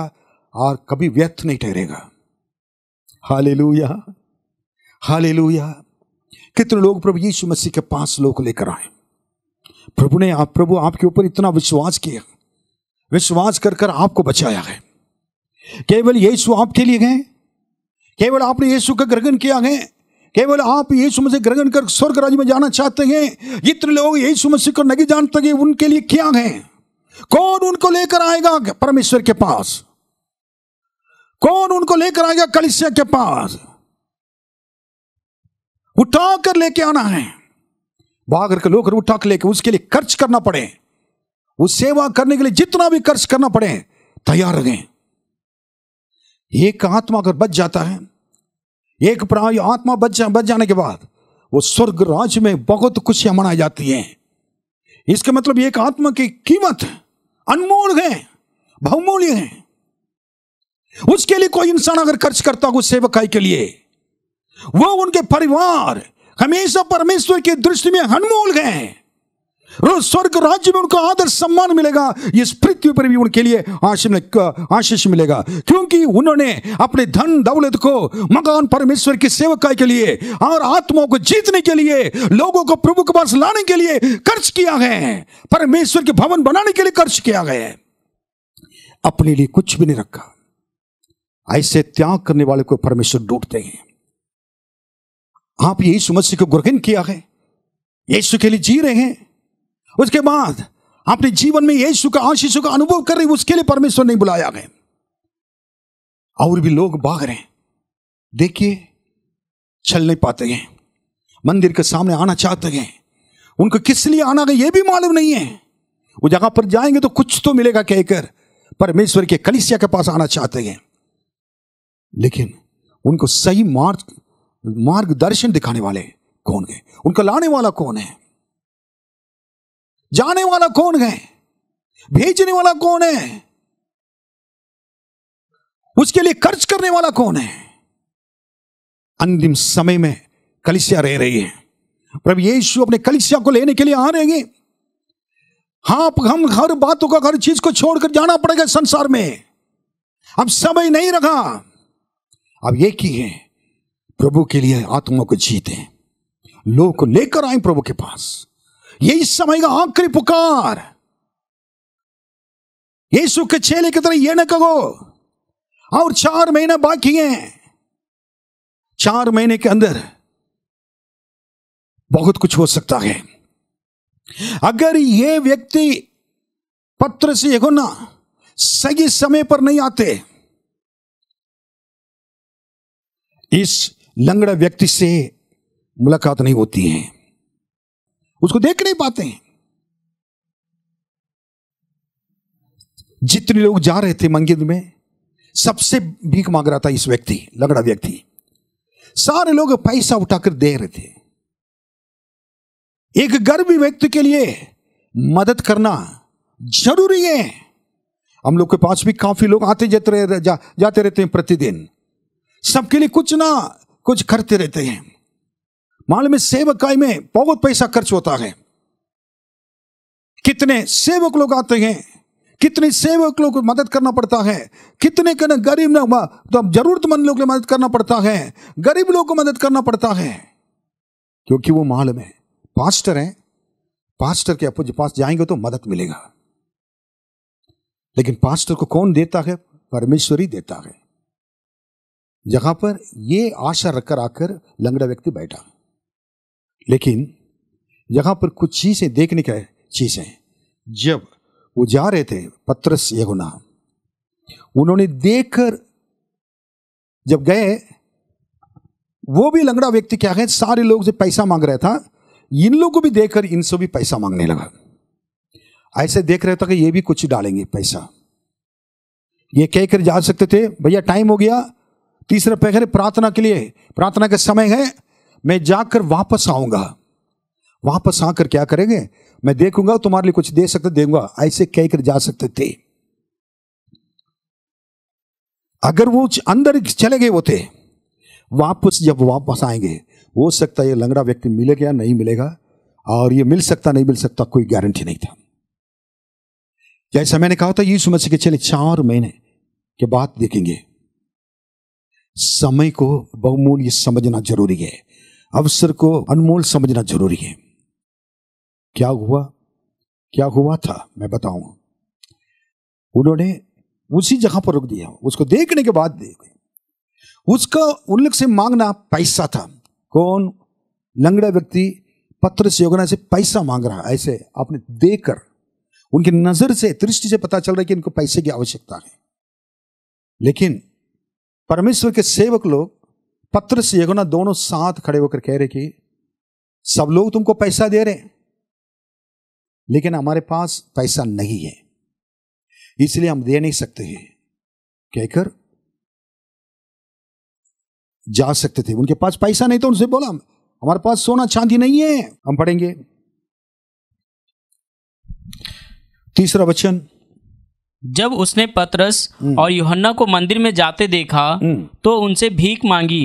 और कभी व्यर्थ नहीं ठहरेगा। Hallelujah, hallelujah. कितने लोग प्रभु यीशु मसीह के पास लोग लेकर आए। प्रभु आपके ऊपर इतना विश्वास किया, विश्वास कर कर आपको बचाया है। केवल यीशु आपके लिए गए, केवल आपने यीशु का ग्रहण किया है, केवल आप यीशु मसीह ग्रहण कर स्वर्ग राज्य में जाना चाहते हैं। जितने लोग यीशु मसीह को नहीं जानते हैं उनके लिए क्या है? कौन उनको लेकर आएगा परमेश्वर के पास? कौन उनको लेकर आएगा कलीसिया के पास? उठाकर लेके आना है, भाग कर लोग उठाकर लेके, उसके लिए खर्च करना पड़े, उस सेवा करने के लिए जितना भी खर्च करना पड़े तैयार रहें। एक आत्मा अगर बच जाता है, एक प्राय आत्मा बच जाने के बाद वो स्वर्ग राज्य में बहुत खुशियां मनाई जाती हैं। इसका मतलब एक आत्मा की कीमत अनमोल है, बहुमूल्य है। उसके लिए कोई इंसान अगर खर्च करता हो सेवकाई के लिए, वो उनके परिवार हमेशा परमेश्वर की दृष्टि में अनमोल है। रोज स्वर्ग राज्य में उनको आदर सम्मान मिलेगा, इस पृथ्वी पर भी उनके लिए आशीष मिलेगा, क्योंकि उन्होंने अपने धन दौलत को मकान परमेश्वर की सेवकाई के लिए और आत्माओं को जीतने के लिए, लोगों को प्रभु के पास लाने के लिए खर्च किया है। परमेश्वर के भवन बनाने के लिए खर्च किया गया है, अपने लिए कुछ भी नहीं रखा। ऐसे त्याग करने वाले को परमेश्वर ढूंढते हैं। आप यीशु मसीह को ग्रहण किया है, यीशु के लिए जी रहे हैं, उसके बाद अपने जीवन में यीशु का आशीषों का अनुभव कर रहे, उसके लिए परमेश्वर नहीं बुलाया गया। और भी लोग भाग रहे हैं, देखिए चल नहीं पाते हैं, मंदिर के सामने आना चाहते हैं, उनको किस लिए आना है ये भी मालूम नहीं है। वो जगह पर जाएंगे तो कुछ तो मिलेगा कहकर परमेश्वर के कलीसिया के पास आना चाहते हैं, लेकिन उनको सही मार्गदर्शन दिखाने वाले कौन है? उनको लाने वाला कौन है? जाने वाला कौन है? भेजने वाला कौन है? उसके लिए खर्च करने वाला कौन है? अंतिम समय में कलीसिया रह रही है, प्रभु यीशु अपने कलीसिया को लेने के लिए आ रहे हैं। हाँ, हम हर बातों का, हर चीज को छोड़कर जाना पड़ेगा संसार में। अब समय नहीं रखा, अब एक ही है, प्रभु के लिए आत्मा को जीते, लोगों को लेकर आए प्रभु के पास। यही समय का आखिरी पुकार। यीशु के चेले की तरह ये न कहो और 4 महीने बाकी हैं, 4 महीने के अंदर बहुत कुछ हो सकता है। अगर ये व्यक्ति पत्रस यूहन्ना सही समय पर नहीं आते, इस लंगड़ा व्यक्ति से मुलाकात नहीं होती है, उसको देख नहीं पाते हैं। जितने लोग जा रहे थे मंदिर में, सबसे भीख मांग रहा था इस व्यक्ति, लंगड़ा व्यक्ति। सारे लोग पैसा उठाकर दे रहे थे। एक गरीब व्यक्ति के लिए मदद करना जरूरी है। हम लोग के पास भी काफी लोग आते जाते रहते हैं प्रतिदिन, सबके लिए कुछ ना कुछ करते रहते हैं। मालूम है, सेवकाई में बहुत पैसा खर्च होता है। कितने सेवक लोग आते हैं, कितने सेवक लोग को मदद करना पड़ता है, कितने के गरीब तो जरूरतमंद लोग को मदद करना पड़ता है, गरीब लोग को मदद करना पड़ता है, क्योंकि वो मालूम है पास्टर है, पास्टर के पास जाएंगे तो मदद मिलेगा। लेकिन पास्टर को कौन देता है? परमेश्वर ही देता है। जगह पर ये आशा रखकर आकर लंगड़ा व्यक्ति बैठा, लेकिन यहां पर कुछ चीजें देखने का चीजें, जब वो जा रहे थे पत्रस यूहन्ना, उन्होंने देखकर जब गए, वो भी लंगड़ा व्यक्ति क्या है, सारे लोग से पैसा मांग रहा था, इन लोगों को भी देखकर इनसे भी पैसा मांगने लगा। ऐसे देख रहा था कि ये भी कुछ डालेंगे पैसा। ये कहकर जा सकते थे, भैया टाइम हो गया, तीसरा पहर प्रार्थना के लिए, प्रार्थना का समय है, मैं जाकर वापस आऊंगा। वापस आकर क्या करेंगे, मैं देखूंगा, तुम्हारे लिए कुछ दे सकते दूंगा, ऐसे कहकर जा सकते थे। अगर वो अंदर चले गए होते, वापस जब वापस आएंगे, हो सकता है ये लंगड़ा व्यक्ति मिलेगा या नहीं मिलेगा, और ये मिल सकता नहीं मिल सकता कोई गारंटी नहीं था। जैसा मैंने कहा था, यीशु मसीह के चले 4 महीने के बाद देखेंगे। समय को बहुमूल्य समझना जरूरी है। अवसर को अनमोल समझना जरूरी है। क्या हुआ था मैं बताऊंगा। उन्होंने उसी जगह पर रुक दिया। उसको देखने के बाद उसका उन लोग से मांगना पैसा था। कौन? लंगड़ा व्यक्ति पतरस यूहन्ना से पैसा मांग रहा। ऐसे आपने देखकर उनकी नजर से, दृष्टि से पता चल रहा है कि इनको पैसे की आवश्यकता है। लेकिन परमेश्वर के सेवक लोग पतरस यूहन्ना दोनों साथ खड़े होकर कह रहे कि सब लोग तुमको पैसा दे रहे, लेकिन हमारे पास पैसा नहीं है, इसलिए हम दे नहीं सकते हैं कहकर जा सकते थे। उनके पास पैसा नहीं तो उनसे बोला हमारे पास सोना चांदी नहीं है। हम पढ़ेंगे 3 वचन। जब उसने पतरस और यूहन्ना को मंदिर में जाते देखा तो उनसे भीख मांगी।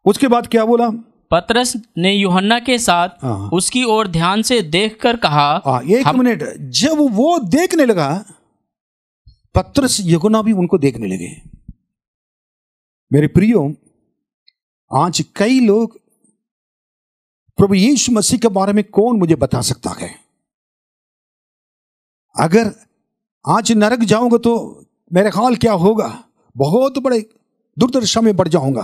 उसके बाद क्या बोला? पतरस ने यूहन्ना के साथ उसकी ओर ध्यान से देखकर कहा, एक मिनट। जब वो देखने लगा, पतरस यूहन्ना भी उनको देखने लगे। मेरे प्रियो, आज कई लोग, प्रभु यीशु मसीह के बारे में कौन मुझे बता सकता है? अगर आज नरक जाऊंगा तो मेरे हाल क्या होगा? बहुत बड़े दुर्दशा में बढ़ जाऊंगा।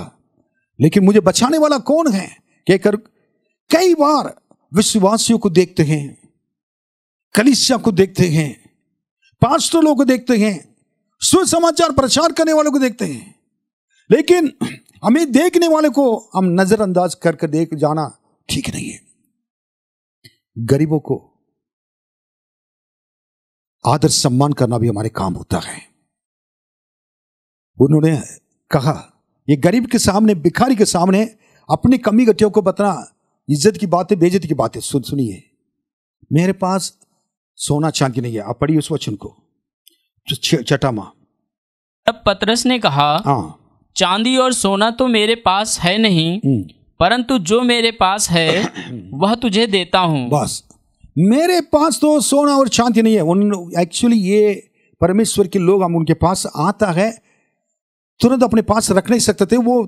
लेकिन मुझे बचाने वाला कौन है कहकर कई बार विश्वासियों को देखते हैं, कलीसिया को देखते हैं, पास्टरों को देखते हैं, सुसमाचार प्रचार करने वालों को देखते हैं, लेकिन हमें देखने वाले को हम नजरअंदाज करके देख जाना ठीक नहीं है। गरीबों को आदर सम्मान करना भी हमारे काम होता है। उन्होंने कहा, ये गरीब के सामने, भिखारी के सामने अपनी कमी घटियों को बताना इज्जत की बात है, बेइज्जती की बात है। सुनिए, मेरे पास सोना चांदी नहीं है। आप पढ़िए उस वचन को, चटामा। तब पतरस ने कहा, चांदी और सोना तो मेरे पास है नहीं, परंतु जो मेरे पास है वह तुझे देता हूं। बस, मेरे पास तो सोना और चांदी नहीं है। एक्चुअली ये परमेश्वर के लोग, हम उनके पास आता है तुरंत अपने पास रख नहीं सकते थे। वो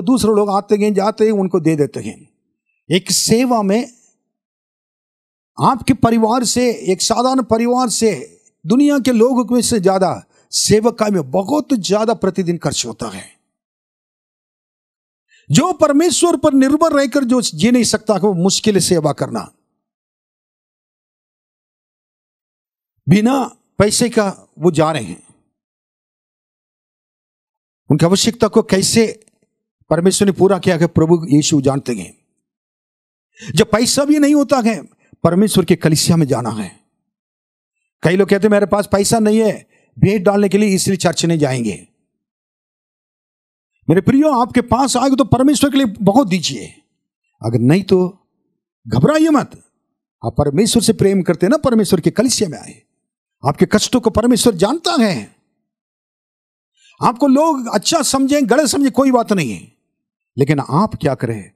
दूसरे लोग आते हैं, जाते हैं, उनको दे देते हैं। एक सेवा में आपके परिवार से, एक साधारण परिवार से, दुनिया के लोगों से ज्यादा सेवकाई में बहुत ज्यादा प्रतिदिन खर्च होता है। जो परमेश्वर पर निर्भर रहकर जो जी नहीं सकता, वो मुश्किल सेवा करना, बिना पैसे का वो जा रहे हैं। उनकी आवश्यकता को कैसे परमेश्वर ने पूरा किया है प्रभु यीशु जानते हैं। जब पैसा भी नहीं होता है, परमेश्वर के कलीसिया में जाना है। कई लोग कहते हैं मेरे पास पैसा नहीं है भेंट डालने के लिए, इसलिए चर्च नहीं जाएंगे। मेरे प्रियो, आपके पास आएगा तो परमेश्वर के लिए बहुत दीजिए, अगर नहीं तो घबराइए मत। आप परमेश्वर से प्रेम करते हैं ना, परमेश्वर के कलीसिया में आए। आपके कष्टों को परमेश्वर जानता है। आपको लोग अच्छा समझें, गलत समझें, कोई बात नहीं है, लेकिन आप क्या करें?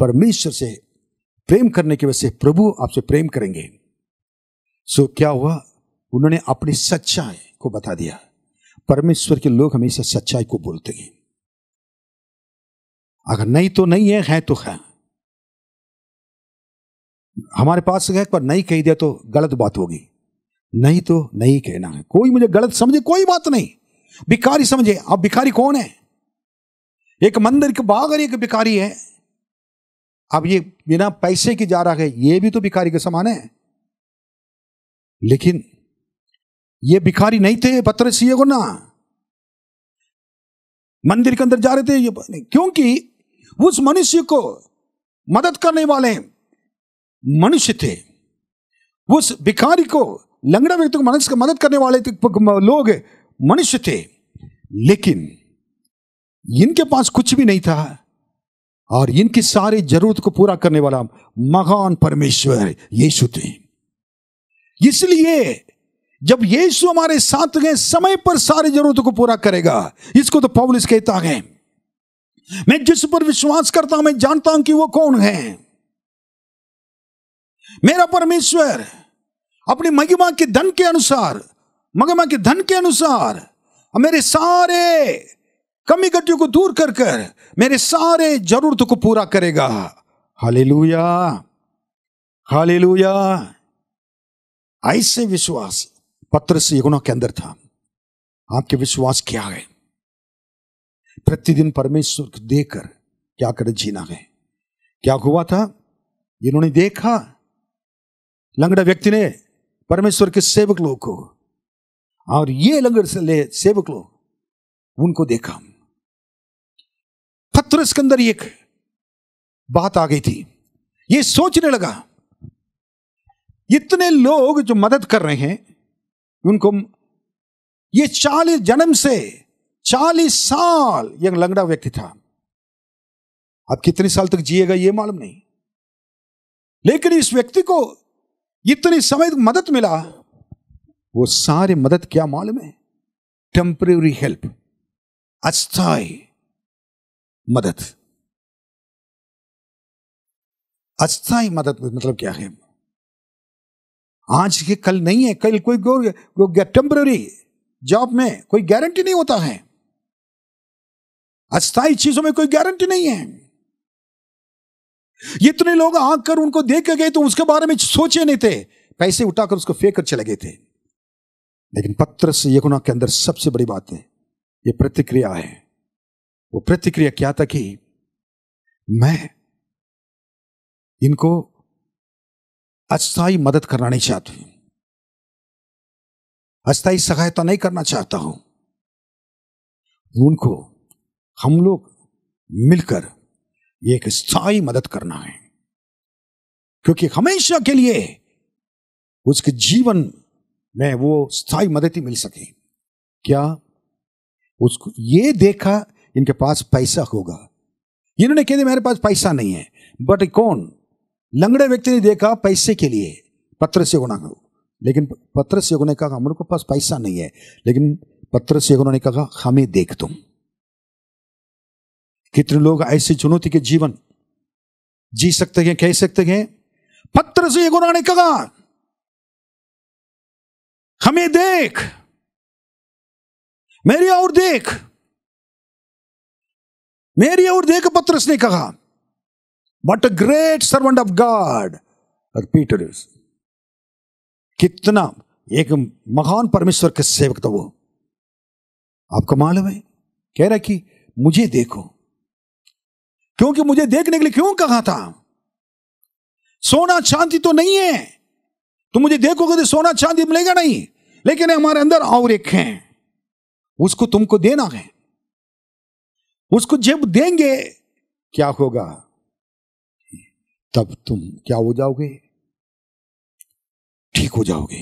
परमेश्वर से प्रेम करने की वजह से प्रभु आपसे प्रेम करेंगे। सो क्या हुआ? उन्होंने अपनी सच्चाई को बता दिया। परमेश्वर के लोग हमेशा सच्चाई को बोलते हैं। अगर नहीं तो नहीं है तो है। हमारे पास है पर नहीं कह दिया तो गलत बात होगी। नहीं तो नहीं कहना है। कोई मुझे गलत समझे कोई बात नहीं, भिखारी समझे। अब भिखारी कौन है? एक मंदिर के बाहर एक भिखारी है। अब ये बिना पैसे की जा रहा है, ये भी तो भिखारी के समान है। लेकिन ये भिखारी नहीं थे पतरस यूहन्ना, मंदिर के अंदर जा रहे थे ये, क्योंकि उस मनुष्य को मदद करने वाले मनुष्य थे। उस भिखारी को, लंगड़ा व्यक्ति को मदद करने वाले लोग मनुष्य थे, लेकिन इनके पास कुछ भी नहीं था और इनकी सारी जरूरत को पूरा करने वाला महान परमेश्वर यीशु थे। इसलिए जब यीशु हमारे साथ हैं, समय पर सारी जरूरतों को पूरा करेगा। इसको तो पौलुस कहता है, मैं जिस पर विश्वास करता हूं, मैं जानता हूं कि वो कौन है। मेरा परमेश्वर अपनी महिमा के धन के अनुसार, मेरे सारे कमी गतियों को दूर कर कर मेरे सारे जरूरतों को पूरा करेगा। Hallelujah, hallelujah. ऐसे विश्वास पत्रस यूहन्ना के अंदर था। आपके विश्वास क्या है? प्रतिदिन परमेश्वर को देखकर क्या कर जीना है। क्या हुआ था? इन्होंने देखा, लंगड़ा व्यक्ति ने परमेश्वर के सेवक लोग को, और ये लंगड़ से सेवक लोग उनको देखा। पत्रस के अंदर एक बात आ गई थी। ये सोचने लगा, इतने लोग जो मदद कर रहे हैं उनको, ये 40 जन्म से 40 साल यह लंगड़ा व्यक्ति था। अब कितने साल तक जिएगा ये मालूम नहीं, लेकिन इस व्यक्ति को इतनी समय मदद मिला। वो सारे मदद क्या मालूम है? टेम्परेरी हेल्प, अस्थाई मदद। अस्थाई मदद मतलब क्या है? आज के कल नहीं है, कल कोई टेम्परेरी जॉब में कोई गारंटी नहीं होता है। अस्थाई चीजों में कोई गारंटी नहीं है। इतने लोग आकर उनको देख के गए तो उसके बारे में सोचे नहीं थे, पैसे उठाकर उसको फेंक कर चले गए थे। लेकिन पत्रस यूहन्ना के अंदर सबसे बड़ी बात है, ये प्रतिक्रिया है। वो प्रतिक्रिया क्या था कि मैं इनको अस्थाई मदद करना नहीं चाहती, अस्थाई सहायता नहीं करना चाहता हूं। उनको हम लोग मिलकर एक स्थायी मदद करना है, क्योंकि हमेशा के लिए उसके जीवन में वो स्थायी मदद ही मिल सके। क्या उसको ये देखा इनके पास पैसा होगा? इन्होंने कह दिया मेरे पास पैसा नहीं है। बट कौन? लंगड़े व्यक्ति ने देखा पैसे के लिए पत्रस यूहन्ना को, लेकिन पत्रस यूहन्ना ने कहा हम लोग के पास पैसा नहीं है। लेकिन पत्रस यूहन्ना ने कहा हमें देख तुम। कितने लोग ऐसी चुनौती के जीवन जी सकते हैं, कह सकते हैं? पत्रस यूहन्ना ने कहा हमें देख, मेरी ओर देख, मेरी ओर देख। पत्रस ने कहा What a great servant of God Peter is। कितना एक महान परमेश्वर के सेवक था वो। आपको मालूम है, कह रहा कि मुझे देखो, क्योंकि मुझे देखने के लिए क्यों कहा था? सोना चांदी तो नहीं है, तो मुझे देखोगे तो सोना चांदी मिलेगा नहीं, लेकिन हमारे अंदर और एक है, उसको तुमको देना है। उसको जब देंगे क्या होगा? तब तुम क्या हो जाओगे? ठीक हो जाओगे।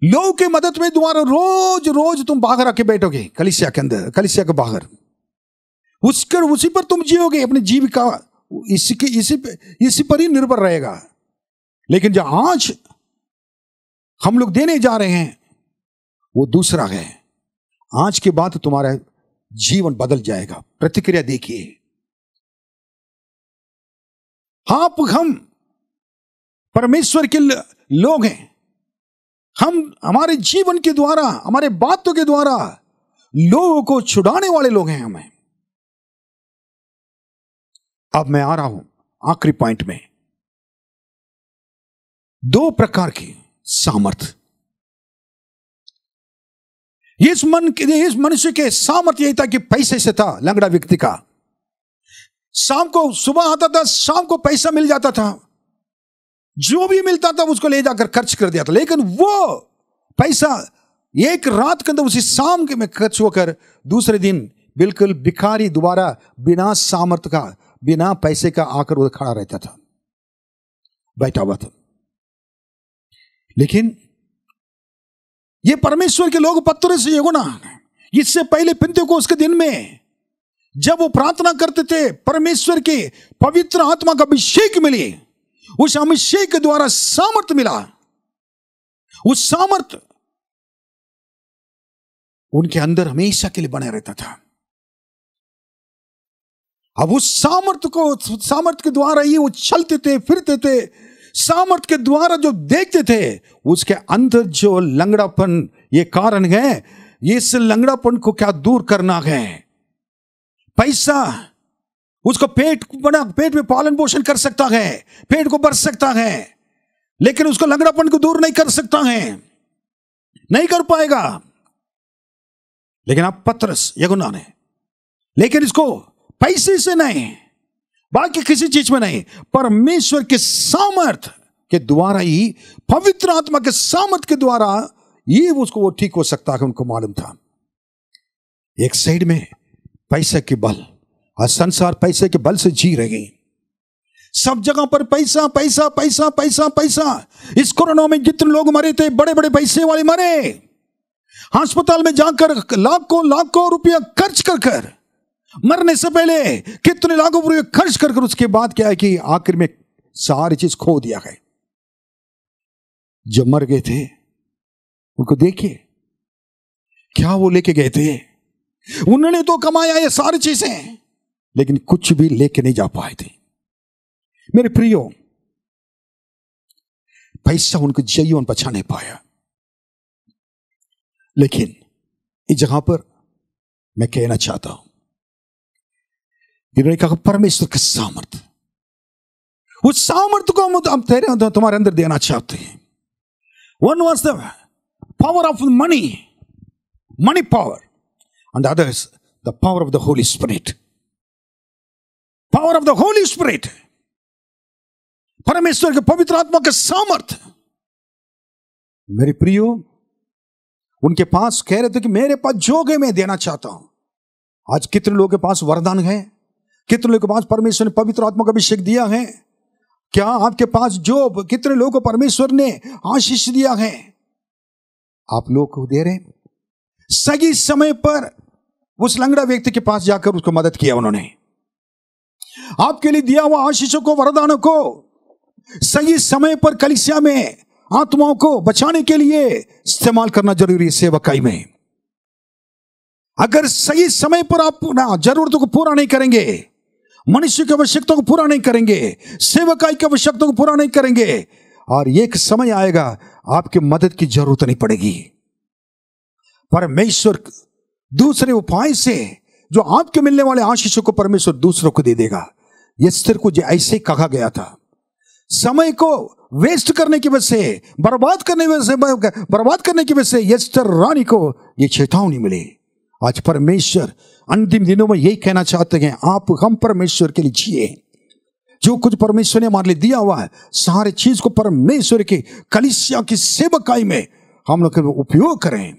लोगों के मदद में द्वारा रोज रोज तुम बाहर आके बैठोगे, कलीसिया के अंदर, कलीसिया के बाहर, उसी पर तुम जियोगे। अपनी जीविका इसी पर ही निर्भर रहेगा। लेकिन जो आज हम लोग देने जा रहे हैं वो दूसरा है। आज के बाद तुम्हारा जीवन बदल जाएगा। प्रतिक्रिया देखिए। हम परमेश्वर के लोग हैं। हम हमारे जीवन के द्वारा, हमारे बातों के द्वारा लोगों को छुड़ाने वाले लोग हैं हमें। अब मैं आ रहा हूं आखिरी पॉइंट में। 2 प्रकार की सामर्थ। इस मनुष्य के सामर्थ्य यही था कि पैसे से था। लंगड़ा व्यक्ति का शाम को, सुबह आता था, शाम को पैसा मिल जाता था, जो भी मिलता था उसको ले जाकर खर्च कर दिया था। लेकिन वो पैसा एक रात के अंदर उसी शाम के में खर्च होकर दूसरे दिन बिल्कुल भिखारी दोबारा बिना सामर्थ्य का, बिना पैसे का आकर वो खड़ा रहता था, बैठा हुआ था। लेकिन ये परमेश्वर के लोग पत्रस यूहन्ना, इससे पहले पिन्तेकुस्त के दिन में जब वो प्रार्थना करते थे, परमेश्वर के पवित्र आत्मा का अभिषेक मिली, उस अभिषेक के द्वारा सामर्थ्य मिला। उस सामर्थ्य उनके अंदर हमेशा के लिए बना रहता था। अब उस सामर्थ्य के द्वारा ही वो चलते थे, फिरते थे। सामर्थ्य के द्वारा जो देखते थे, उसके अंदर जो लंगड़ापन, ये कारण है ये इस लंगड़ापन को क्या दूर करना है। पैसा उसको पेट में पालन पोषण कर सकता है, पेट को भर सकता है, लेकिन उसको लंगड़ापन को दूर नहीं कर सकता है, नहीं कर पाएगा। लेकिन आप पतरस यूहन्ना ने, लेकिन इसको पैसे से नहीं, बाकी किसी चीज में नहीं, परमेश्वर के सामर्थ के द्वारा ही, पवित्र आत्मा के सामर्थ के द्वारा ये उसको वो ठीक हो सकता है। उनको मालूम था एक साइड में पैसे के बल और संसार पैसे के बल से जी रही, सब जगह पर पैसा पैसा पैसा पैसा पैसा। इस कोरोना में जितने लोग मरे थे, बड़े बड़े पैसे वाले मरे, अस्पताल में जाकर लाखों लाखों रुपया खर्च कर कर, मरने से पहले कितने लाखों रुपये खर्च कर कर, उसके बाद क्या है कि आखिर में सारी चीज खो दिया है। जब मर गए थे उनको देखिए क्या वो लेके गए थे। उन्होंने तो कमाया ये सारी चीजें, लेकिन कुछ भी लेके नहीं जा पाए थे। मेरे प्रियो, पैसा उनको जीवन बचा नहीं पाया। लेकिन इस जगह पर मैं कहना चाहता हूं, इन्होंने कहा परमेश्वर का सामर्थ, उस सामर्थ को हम तेरे तुम्हारे अंदर देना चाहते हैं। One was the power of money power, and the other is the power of the Holy Spirit. Power of the Holy Spirit, परमेश्वर के पवित्र आत्मा के सामर्थ। मेरे प्रियो, उनके पास कह रहे थे कि मेरे पास जो है मैं देना चाहता हूं। आज कितने लोगों के पास वरदान है, कितने लोगों के पास परमेश्वर ने पवित्र आत्मा का अभिषेक दिया है? क्या आपके पास जो कितने लोगों को परमेश्वर ने आशीष दिया है, आप लोग को दे रहे? सही समय पर उस लंगड़ा व्यक्ति के पास जाकर उसको मदद किया उन्होंने। आपके लिए दिया हुआ आशीषों को, वरदानों को सही समय पर कलीसिया में आत्माओं को बचाने के लिए इस्तेमाल करना जरूरी है। सेवकाई में अगर सही समय पर आप जरूरतों को पूरा नहीं करेंगे, मनुष्य की आवश्यकता को पूरा नहीं करेंगे, सेवकाई की आवश्यकता को पूरा नहीं करेंगे, और एक समय आएगा आपकी मदद की जरूरत नहीं पड़ेगी। परमेश्वर दूसरे उपाय से जो आपके मिलने वाले आशीषों को परमेश्वर दूसरों को दे देगा। एस्थर को जो ऐसे कहा गया था, समय को वेस्ट करने की वजह से, बर्बाद करने की वजह से एस्थर रानी को यह चेतावनी मिली। आज परमेश्वर अंतिम दिनों में यही कहना चाहते हैं, हम परमेश्वर के लिए जिए। जो कुछ परमेश्वर ने हमारे लिए दिया हुआ है, सारे चीज को परमेश्वर के कलीसिया की सेवकाई में हम लोग उपयोग करें,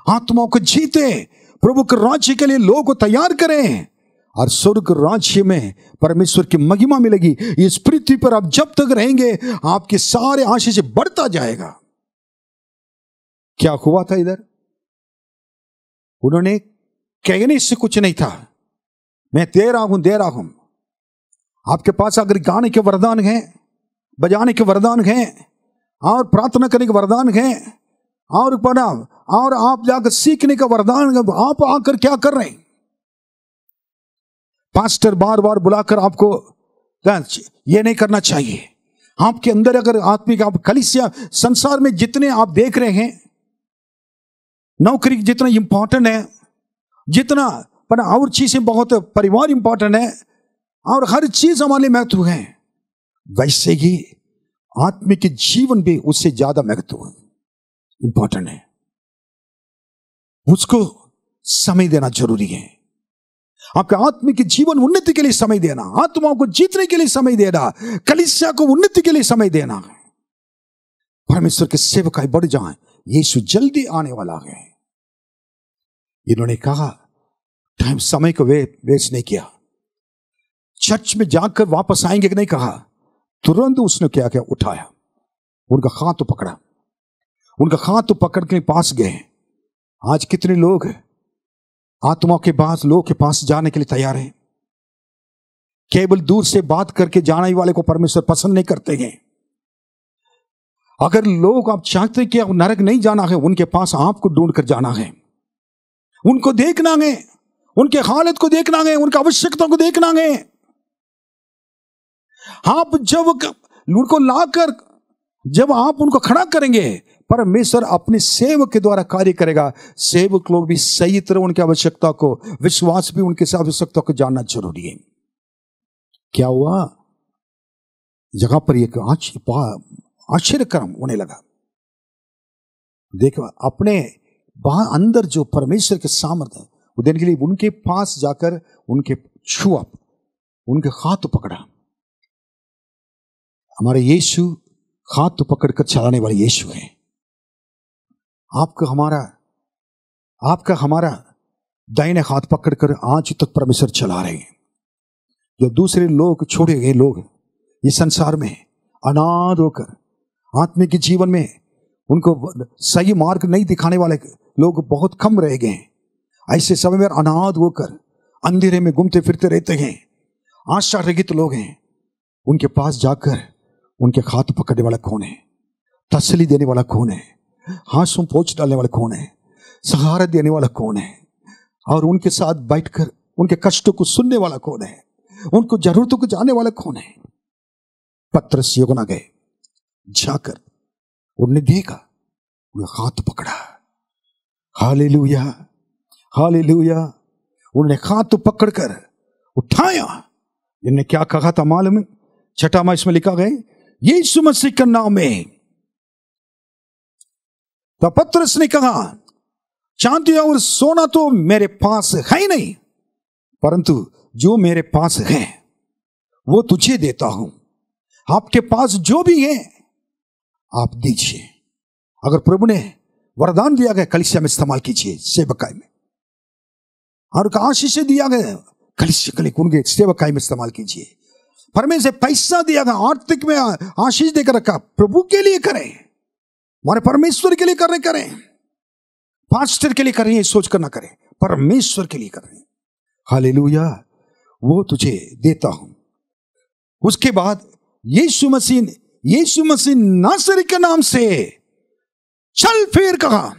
आत्माओं को जीते, प्रभु के राज्य के लिए लोगों को तैयार करें, और स्वर्ग राज्य में परमेश्वर की महिमा मिलेगी। इस पृथ्वी पर आप जब तक रहेंगे आपके सारे आशीष बढ़ता जाएगा। क्या हुआ था इधर? उन्होंने कहने से कुछ नहीं था, मैं दे रहा हूं। आपके पास अगर गाने के वरदान हैं, बजाने के वरदान हैं, और प्रार्थना करने के वरदान हैं, और पढ़ा, और आप जाकर सीखने का वरदान है, आप आकर क्या कर रहे हैं? पास्टर बार बार बुलाकर आपको ये नहीं करना चाहिए। आपके अंदर अगर आत्मिक आप कलीसिया, संसार में जितने आप देख रहे हैं, नौकरी जितना इंपॉर्टेंट है, जितना पर और चीजें बहुत, परिवार इंपॉर्टेंट है, और हर चीज हमारे लिए महत्व है, वैसे ही आत्मिक जीवन भी उससे ज्यादा महत्व इंपॉर्टेंट है। उसको समय देना जरूरी है। आपके आत्मिक जीवन उन्नति के लिए समय देना, आत्माओं को जीतने के लिए समय देना, कलीसिया को उन्नति के लिए समय देना, परमेश्वर के सेवकाई बढ़ जाए। यीशु जल्दी आने वाला है। इन्होंने कहा टाइम, समय को वेस्ट नहीं किया। चर्च में जाकर वापस आएंगे कि नहीं कहा, तुरंत उसने क्या क्या उठाया, उनका हाथ पकड़ा, उनका हाथ पकड़ के पास गए। आज कितने लोग आत्माओं के पास, लोगों के पास जाने के लिए तैयार हैं। केवल दूर से बात करके जाने वाले को परमेश्वर पसंद नहीं करते हैं। अगर लोग आप चाहते कि आप नरक नहीं जाना है, उनके पास आपको ढूंढ कर जाना है, उनको देखना है, उनके हालत को देखना है, उनकी आवश्यकता को देखना है। आप जब उनको लाकर, जब आप उनको खड़ा करेंगे, परमेश्वर अपने सेवक के द्वारा कार्य करेगा। सेवक लोग भी सही तरह उनकी आवश्यकता को, विश्वास भी उनके आवश्यकता को जानना जरूरी है। क्या हुआ, जगह पर एक आश्चर्यक्रम होने लगा। देखो, अपने अंदर जो परमेश्वर के सामर्थ्य है वो देने के लिए उनके पास जाकर उनके छुआ, उनके हाथ पकड़ा। हमारे यीशु हाथ पकड़कर चलाने वाले यीशु है। आपका हमारा दाहिने हाथ पकड़कर आज तक परमेश्वर चला रहे हैं। जो दूसरे लोग, छोड़े गए लोग इस संसार में अनाथ होकर आत्मिक जीवन में उनको सही मार्ग नहीं दिखाने वाले लोग बहुत कम रह गए हैं। ऐसे समय में अनाथ होकर अंधेरे में घूमते फिरते रहते हैं, आशा रहित लोग हैं। उनके पास जाकर उनके हाथ पकड़ने वाला कौन है? तसल्ली देने वाला कौन है? आंसू पोंछ डालने वाला कौन है? सहारा देने वाला कौन है? और उनके साथ बैठकर उनके कष्टों को सुनने वाला कौन है? उनको जरूरतों को जानने वाला कौन है? पतरस यूहन्ना गए, जाकर उन्होंने देखा, उन्हें हाथ पकड़ा। Hallelujah, hallelujah. उन्होंने हाथ पकड़कर उठाया। इन्होंने क्या कहा था मालूम है? छठा में इसमें लिखा गया, यीशु मसीह के नाम में। तो पतरस ने कहा, चांदी और सोना तो मेरे पास है ही नहीं, परंतु जो मेरे पास है वो तुझे देता हूं। आपके पास जो भी है आप दीजिए। अगर प्रभु ने वरदान दिया गया, कलीसिया में इस्तेमाल कीजिए, सेवकाई में। और आशीष दिया गया, कलीसिया उनके सेवकाई में इस्तेमाल कीजिए। परमेश्वर से पैसा दिया गया, आर्थिक में आशीष देकर रखा, प्रभु के लिए करें, हमारे परमेश्वर के लिए करें। पास्टर के लिए करें ये सोच कर ना करें, परमेश्वर के लिए करें। हालेलुया, वो तुझे देता हूं। उसके बाद यीशु मसीह नासरी के नाम से चल फिर कहा।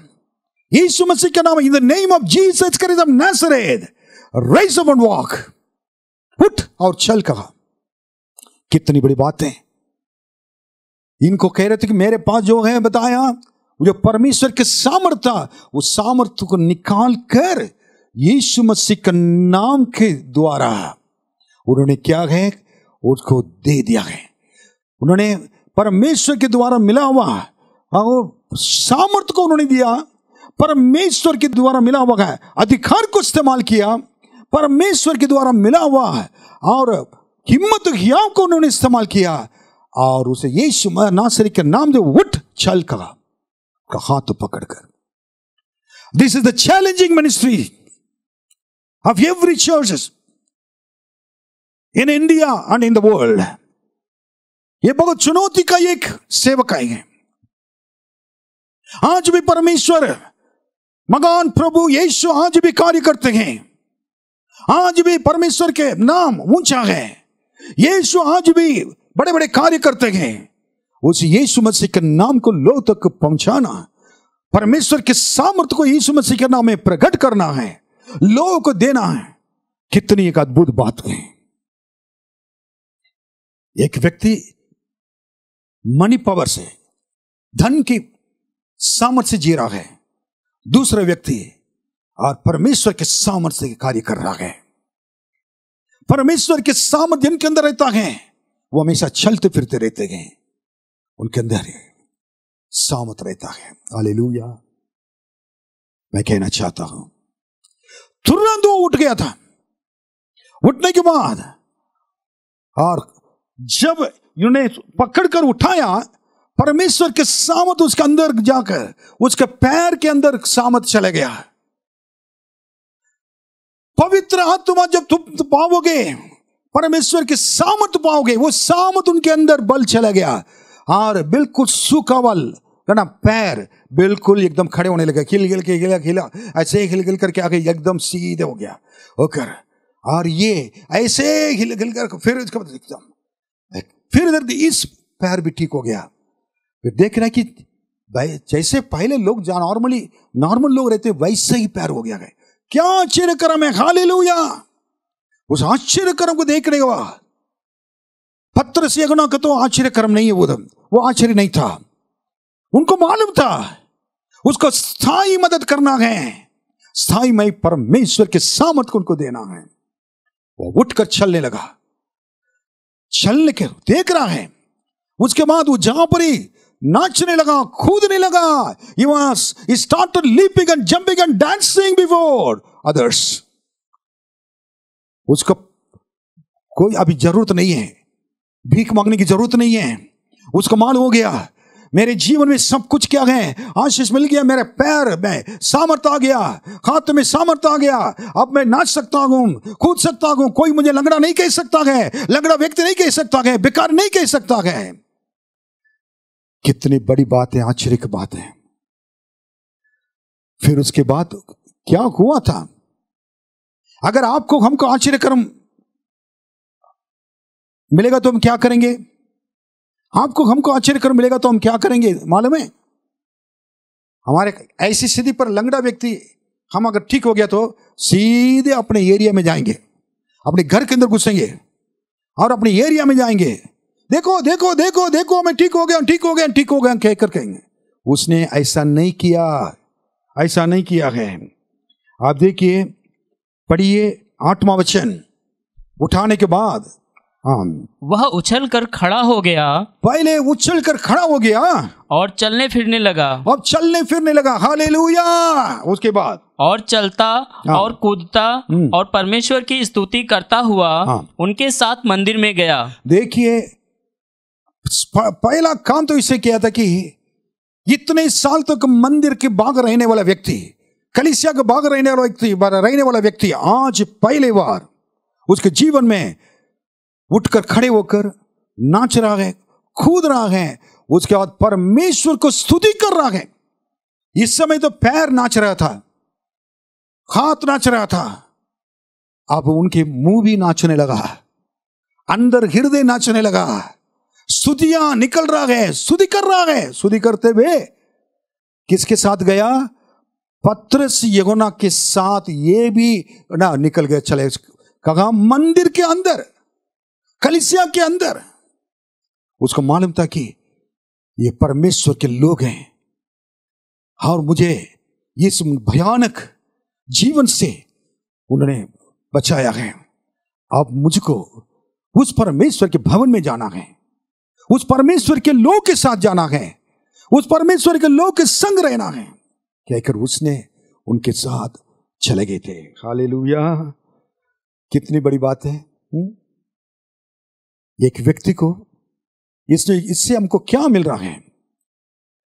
यीशु मसीह के नाम, in the name of Jesus Christ of Nazareth, rise up and walk, उठ और चल कहा। कितनी बड़ी बात है। इनको कह रहे थे कि मेरे पास जो है बताया, जो परमेश्वर के सामर्थ्य, वो सामर्थ्य को निकाल कर यीशु मसीह के नाम के द्वारा उन्होंने क्या है, उसको दे दिया है। उन्होंने परमेश्वर के द्वारा मिला हुआ सामर्थ्य को उन्होंने दिया, परमेश्वर के द्वारा मिला हुआ है अधिकार को इस्तेमाल किया, परमेश्वर के द्वारा मिला हुआ है और हिम्मत हियाव को उन्होंने इस्तेमाल किया, और उसे यीशु नासरी के नाम से उठ चल कहा, हाथ पकड़कर। This is the challenging ministry of every churches in India and in the world. यह बहुत चुनौती का एक सेवकाई है। आज भी परमेश्वर मगान प्रभु यीशु आज भी कार्य करते हैं। आज भी परमेश्वर के नाम ऊंचा है। यीशु आज भी बड़े बड़े कार्य करते हैं। उस यीशु मसीह के नाम को लोग तक पहुंचाना, परमेश्वर के सामर्थ्य को यीशु मसीह के नाम में प्रकट करना है, लोगों को देना है। कितनी एक अद्भुत बात है। एक व्यक्ति मनी पावर से, धन की सामर्थ्य से जी रहा है, दूसरा व्यक्ति और परमेश्वर के सामर्थ्य से कार्य कर रहा है। परमेश्वर के सामर्थ्य जिनके अंदर रहता है वो हमेशा चलते फिरते रहते हैं, उनके अंदर सामर्थ रहता है। हालेलुया। मैं कहना चाहता हूं, तुरंत वो उठ गया था। उठने के बाद और जब उन्हें पकड़कर उठाया, परमेश्वर के सामर्थ उसके अंदर जाकर उसके पैर के अंदर सामर्थ चला गया। पवित्र आत्मा जब तुम पाओगे, परमेश्वर के सामर्थ पाओगे, वो सामर्थ उनके अंदर बल चला गया और बिल्कुल सूखा बल ना, पैर बिल्कुल एकदम खड़े होने लगे। खिला ऐसे हिल करके आगे एकदम सीधे हो गया होकर, और ये ऐसे हिल कर फिर इधर इस पैर भी ठीक हो गया। फिर देख रहा है कि जैसे पहले लोग नॉर्मल लोग रहते वैसे ही पैर हो गया। क्या आश्चर्यक्रम है। हालेलुया। उस आश्चर्यक्रम को देखने के बाद पतरस यूहन्ना का तो आश्चर्यक्रम नहीं है, वो आश्चर्य नहीं था। उनको मालूम था उसको स्थायी मदद करना है, स्थायी मई परमेश्वर के सामर्थ को उनको देना है। वो उठकर चलने लगा, चलने के देख रहा है। उसके बाद वो जहां पर ही नाचने लगा, कूदने लगा। He started leaping and jumping and dancing before others. उसको कोई अभी जरूरत नहीं है, भीख मांगने की जरूरत नहीं है। उसको मालूम हो गया मेरे जीवन में सब कुछ क्या है, आशीष मिल गया, मेरे पैर में सामर्थ्य आ गया, हाथ में सामर्थ्य आ गया, अब मैं नाच सकता हूं, कूद सकता हूं। कोई मुझे लंगड़ा नहीं कह सकता है, लंगड़ा व्यक्ति नहीं कह सकता है, बेकार नहीं कह सकता है। कितनी बड़ी बात है, आश्चर्य की बात है। फिर उसके बाद क्या हुआ था? अगर आपको हमको आश्चर्यकरम मिलेगा तो हम क्या करेंगे? आपको हमको आश्चर्यकरम मिलेगा तो हम क्या करेंगे मालूम है? हमारे ऐसी स्थिति पर लंगड़ा व्यक्ति हम अगर ठीक हो गया तो सीधे अपने एरिया में जाएंगे, अपने घर के अंदर घुसेंगे और अपने एरिया में जाएंगे। देखो देखो देखो देखो मैं ठीक हो गया, ठीक हो गया, ठीक हो गया कहकर कहेंगे। उसने ऐसा नहीं किया, ऐसा नहीं किया है। आप देखिए, पढ़िए 8वां वचन। उठाने के बाद वह उछल कर खड़ा हो गया, पहले उछल कर खड़ा हो गया और चलने फिरने लगा, अब चलने फिरने लगा। हालेलुया। उसके बाद और चलता और कूदता और परमेश्वर की स्तुति करता हुआ उनके साथ मंदिर में गया। देखिए, पहला काम तो इसे किया था कि इतने साल तक मंदिर के बाग रहने वाला व्यक्ति, कलीसिया के बाग रहने वाला व्यक्ति आज पहली बार उसके जीवन में उठकर खड़े होकर नाच रहा है, कूद रहा है। उसके बाद परमेश्वर को स्तुति कर रहा है। इस समय तो पैर नाच रहा था, हाथ नाच रहा था, अब उनके मुंह भी नाचने लगा, अंदर हृदय नाचने लगा, स्तुतियां निकल रहा है, स्तुति कर रहा है। स्तुति करते हुए किसके साथ गया? पतरस यूहन्ना के साथ ये भी ना निकल गया, चले कहा मंदिर के अंदर, कलीसिया के अंदर। उसको मालूम था कि ये परमेश्वर के लोग हैं और मुझे इस भयानक जीवन से उन्होंने बचाया है। अब मुझको उस परमेश्वर के भवन में जाना है, उस परमेश्वर के लोग के साथ जाना है, उस परमेश्वर के लोग के संग रहना है कहकर उसने उनके साथ चले गए थे। हालेलुया। कितनी बड़ी बात है। एक व्यक्ति को इससे हमको क्या मिल रहा है?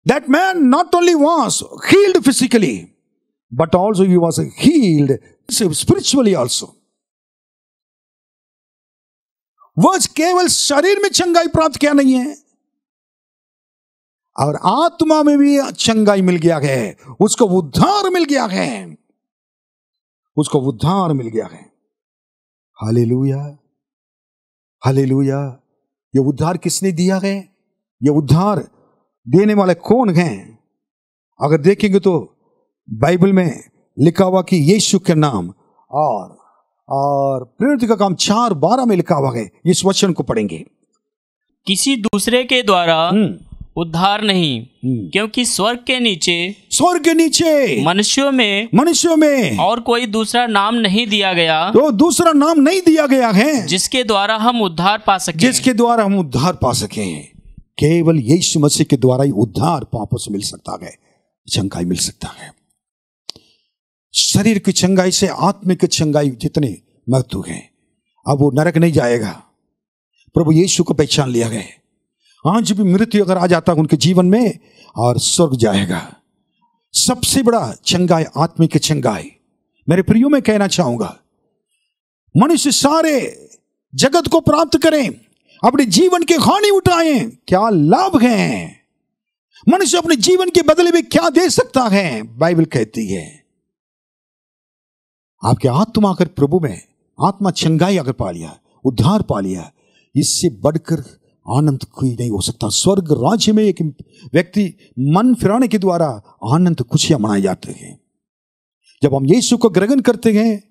That man not only was healed physically, but also he was healed spiritually also. वह केवल शरीर में चंगाई प्राप्त किया नहीं है और आत्मा में भी चंगाई मिल गया है। उसको उद्धार मिल गया है, उसको उद्धार मिल गया है। Hallelujah, hallelujah. ये उद्धार किसने दिया है? ये उद्धार देने वाले कौन हैं? अगर देखेंगे तो बाइबल में लिखा हुआ कि यीशु के नाम और प्रेरित का काम 4:12 में लिखा हुआ है। इस वचन को पढ़ेंगे। किसी दूसरे के द्वारा उद्धार नहीं, क्योंकि स्वर्ग के नीचे मनुष्यों में और कोई दूसरा नाम नहीं दिया गया, तो दूसरा नाम नहीं दिया गया है जिसके द्वारा हम उद्धार पा सके। केवल यीशु मसीह के द्वारा ही उद्धार पापों से मिल सकता है, चंगाई मिल सकता है। शरीर की चंगाई से आत्मिक चंगाई जितने महत्व है। अब वो नरक नहीं जाएगा, प्रभु यीशु को पहचान लिया गया। आज भी मृत्यु अगर आ जाता है उनके जीवन में और स्वर्ग जाएगा। सबसे बड़ा चंगाई आत्मिक चंगाई। मेरे प्रियो में कहना चाहूंगा, मनुष्य सारे जगत को प्राप्त करें, अपने जीवन की हानि उठाएं, क्या लाभ है? मनुष्य अपने जीवन के बदले में क्या दे सकता है? बाइबल कहती है आपके आत्मा अगर प्रभु में आत्मा चंगाई अगर पा लिया, उद्धार पा लिया, इससे बढ़कर आनंद कोई नहीं हो सकता। स्वर्ग राज्य में एक व्यक्ति मन फिराने के द्वारा आनंद खुशियां मनाए जाते हैं। जब हम यीशु को ग्रहण करते हैं,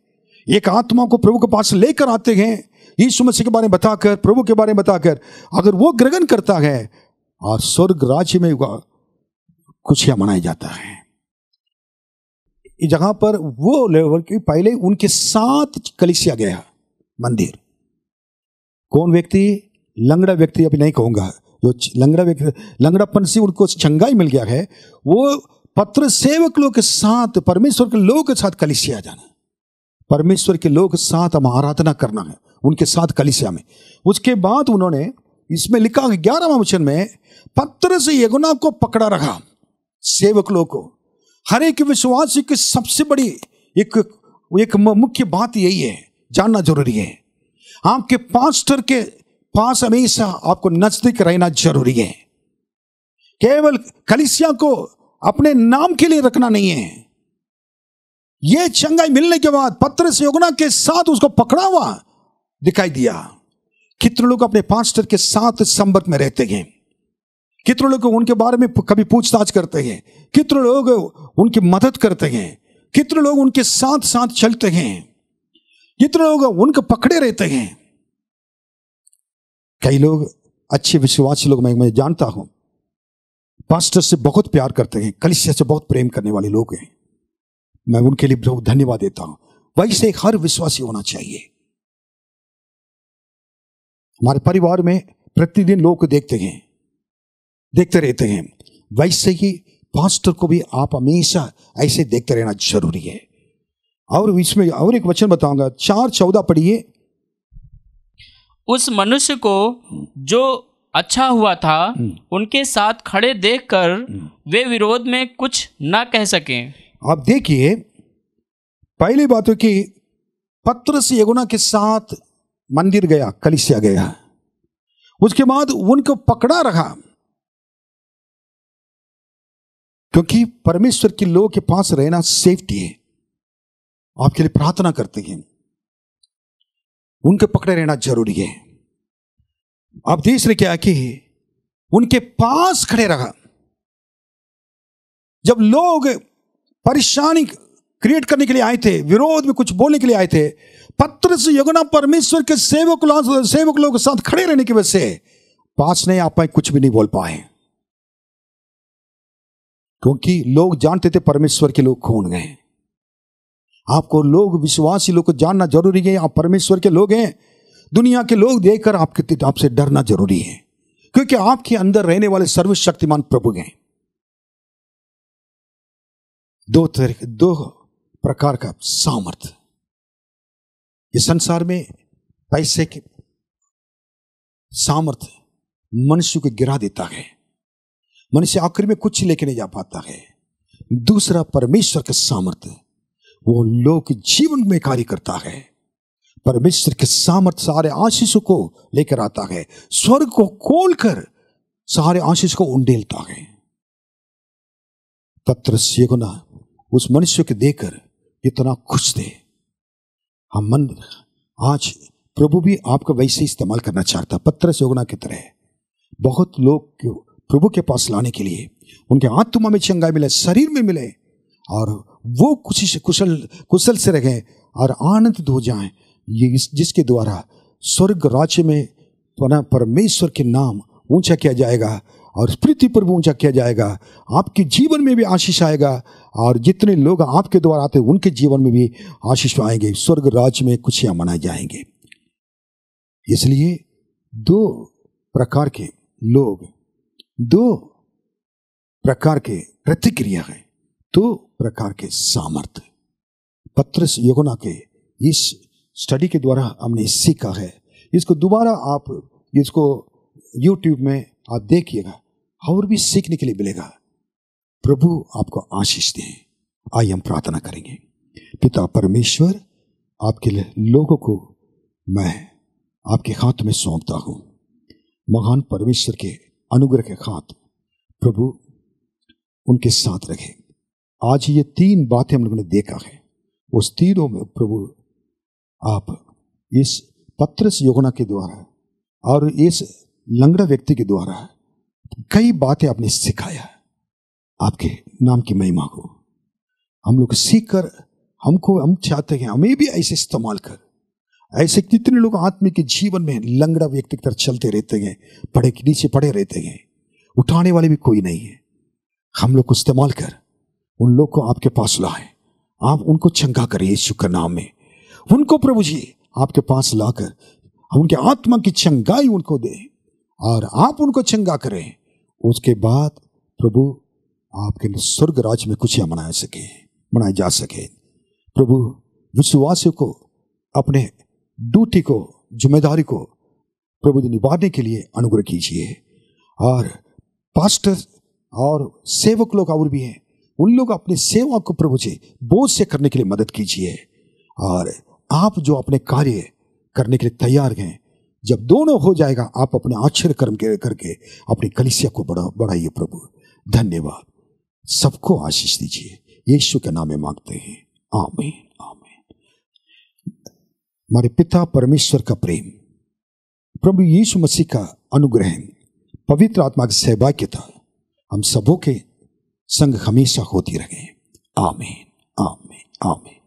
एक आत्मा को प्रभु के पास लेकर आते हैं, यीशु मसीह के बारे में बताकर, प्रभु के बारे में बताकर, अगर वो ग्रहण करता है और स्वर्ग राज्य में खुशियां मनाया जाता है। इस जगह पर वो लेवल की पहले उनके साथ कलीसिया गया मंदिर। कौन व्यक्ति? लंगड़ा व्यक्ति, अभी नहीं कहूंगा, जो लंगड़ा व्यक्ति, लंगड़ापन से उनको चंगाई मिल गया है, वो पत्र सेवक लोग के साथ, परमेश्वर के लोग के साथ कलीसिया जाना, परमेश्वर के लोग के साथ हम आराधना करना है, उनके साथ कलीसिया में। उसके बाद उन्होंने इसमें लिखा 11वां वचन में, पत्र से यहुन्ना को पकड़ा रखा, सेवक लोग को। हर एक विश्वासी की सबसे बड़ी एक मुख्य बात यही है, जानना जरूरी है, आपके पास्टर के पास हमेशा आपको नजदीक रहना जरूरी है। केवल कलीसिया को अपने नाम के लिए रखना नहीं है। यह चंगाई मिलने के बाद पत्र से यूहन्ना के साथ उसको पकड़ा हुआ दिखाई दिया। कितने लोग अपने पास्टर के साथ संपर्क में रहते हैं, कितने लोग उनके बारे में कभी पूछताछ करते हैं, कितने लोग उनकी मदद करते हैं, कितने लोग उनके साथ साथ चलते हैं, कितने लोग उनको पकड़े रहते हैं। कई लोग अच्छे विश्वासी लोग मैं जानता हूं, पास्टर से बहुत प्यार करते हैं, कलीसिया से बहुत प्रेम करने वाले लोग हैं, मैं उनके लिए बहुत धन्यवाद देता हूं। वैसे हर विश्वासी होना चाहिए। हमारे परिवार में प्रतिदिन लोग देखते रहते हैं, वैसे ही पास्टर को भी आप हमेशा ऐसे देखते रहना जरूरी है। और इसमें और एक वचन बताऊंगा, 4:14 पढ़िए। उस मनुष्य को जो अच्छा हुआ था उनके साथ खड़े देखकर वे विरोध में कुछ न कह सके। आप देखिए, पहली बात है कि पत्र से यूहन्ना के साथ मंदिर गया, कलीसिया गया, उसके बाद उनको पकड़ा रखा, क्योंकि परमेश्वर के लोग के पास रहना सेफ्टी है। आपके लिए प्रार्थना करते हैं, उनके पकड़े रहना जरूरी है। आप देख रहे क्या कि उनके पास खड़े रहा। जब लोग परेशानी क्रिएट करने के लिए आए थे, विरोध में कुछ बोलने के लिए आए थे, पत्र से यूहन्ना परमेश्वर के सेवक लोग के साथ खड़े रहने की वजह से पास नहीं आ पाए, कुछ भी नहीं बोल पाए, क्योंकि लोग जानते थे परमेश्वर के लोग कौन हैं। आपको लोग, विश्वासी लोग को जानना जरूरी है, आप परमेश्वर के लोग हैं। दुनिया के लोग देखकर आपसे डरना जरूरी है, क्योंकि आपके अंदर रहने वाले सर्वशक्तिमान प्रभु हैं। दो प्रकार का सामर्थ्य इस संसार में, पैसे के सामर्थ्य मनुष्य को गिरा देता है, मनुष्य आखिर में कुछ लेके नहीं जा पाता है। दूसरा परमेश्वर का सामर्थ्य, वो लोग के जीवन में कार्य करता है। परमेश्वर के सामर्थ्य सारे आशीषों को लेकर आता है, स्वर्ग को खोलकर सारे आशीष को उंडेलता है। पत्रस यूहन्ना उस मनुष्य को देखकर इतना खुश थे। हम मन आज प्रभु भी आपको वैसे इस्तेमाल करना चाहता, पत्रस यूहन्ना की तरह। बहुत लोग प्रभु के पास लाने के लिए उनके आत्मा में चंगाई मिले, शरीर में मिले, और वो कुशल से रहे और आनंदित हो जाएं, ये जिसके द्वारा स्वर्ग राज्य में परमेश्वर के नाम ऊंचा किया जाएगा और पृथ्वी पर भी ऊंचा किया जाएगा। आपके जीवन में भी आशीष आएगा, और जितने लोग आपके द्वारा आते हैं उनके जीवन में भी आशीष आएंगे। स्वर्ग राज्य में खुशियां मनाए जाएंगे। इसलिए दो प्रकार के लोग, दो प्रकार के प्रतिक्रिया है, दो प्रकार के सामर्थ्य। पत्रस यूहन्ना के इस स्टडी के द्वारा हमने सीखा है। इसको दोबारा आप इसको YouTube में आप देखिएगा और भी सीखने के लिए मिलेगा। प्रभु आपको आशीष दें। आइए हम प्रार्थना करेंगे। पिता परमेश्वर, आपके लोगों को मैं आपके हाथ में सौंपता हूँ। महान परमेश्वर के अनुग्रह के हाथ प्रभु उनके साथ रखे। आज ये 3 बातें हम लोगों ने देखा है, उस तीनों में प्रभु आप इस पत्रस यूहन्ना के द्वारा और इस लंगड़ा व्यक्ति के द्वारा कई बातें आपने सिखाया। आपके नाम की महिमा हो। हम लोग सीखकर हम चाहते हैं हमें भी ऐसे इस्तेमाल कर। ऐसे कितने लोग आत्मिक के जीवन में लंगड़ा व्यक्ति की तरह चलते रहते हैं, नीचे पड़े रहते हैं, उठाने वाले भी कोई नहीं है। हम लोग को इस्तेमाल कर उन लोग को आपके पास लाए। आप उनको चंगा करें यीशु के नाम में। उनको प्रभु जी आपके पास लाकर उनके आत्मा की चंगाई उनको दे और आप उनको चंगा करें। उसके बाद प्रभु आपके स्वर्ग राज्य में कुछ मनाए जा सके। प्रभु विश्वासियों को अपने ड्यूटी को, जिम्मेदारी को प्रभु जी निभाने के लिए अनुग्रह कीजिए। और पास्टर और सेवक लोग और भी हैं, उन लोग अपनी सेवा को प्रभु जी बोझ से करने के लिए मदद कीजिए। और आप जो अपने कार्य करने के लिए तैयार हैं, जब दोनों हो जाएगा आप अपने आश्चर्य कर्म करके अपनी कलीसिया को बढ़ाइए। प्रभु धन्यवाद, सबको आशीष दीजिए, यीशु के नाम में मांगते हैं, आमीन आमीन। हमारे पिता परमेश्वर का प्रेम, प्रभु यीशु मसीह का अनुग्रह, पवित्र आत्मा की सहभागिता हम सबों के संग हमेशा होती रहे। आमीन आमीन आमीन।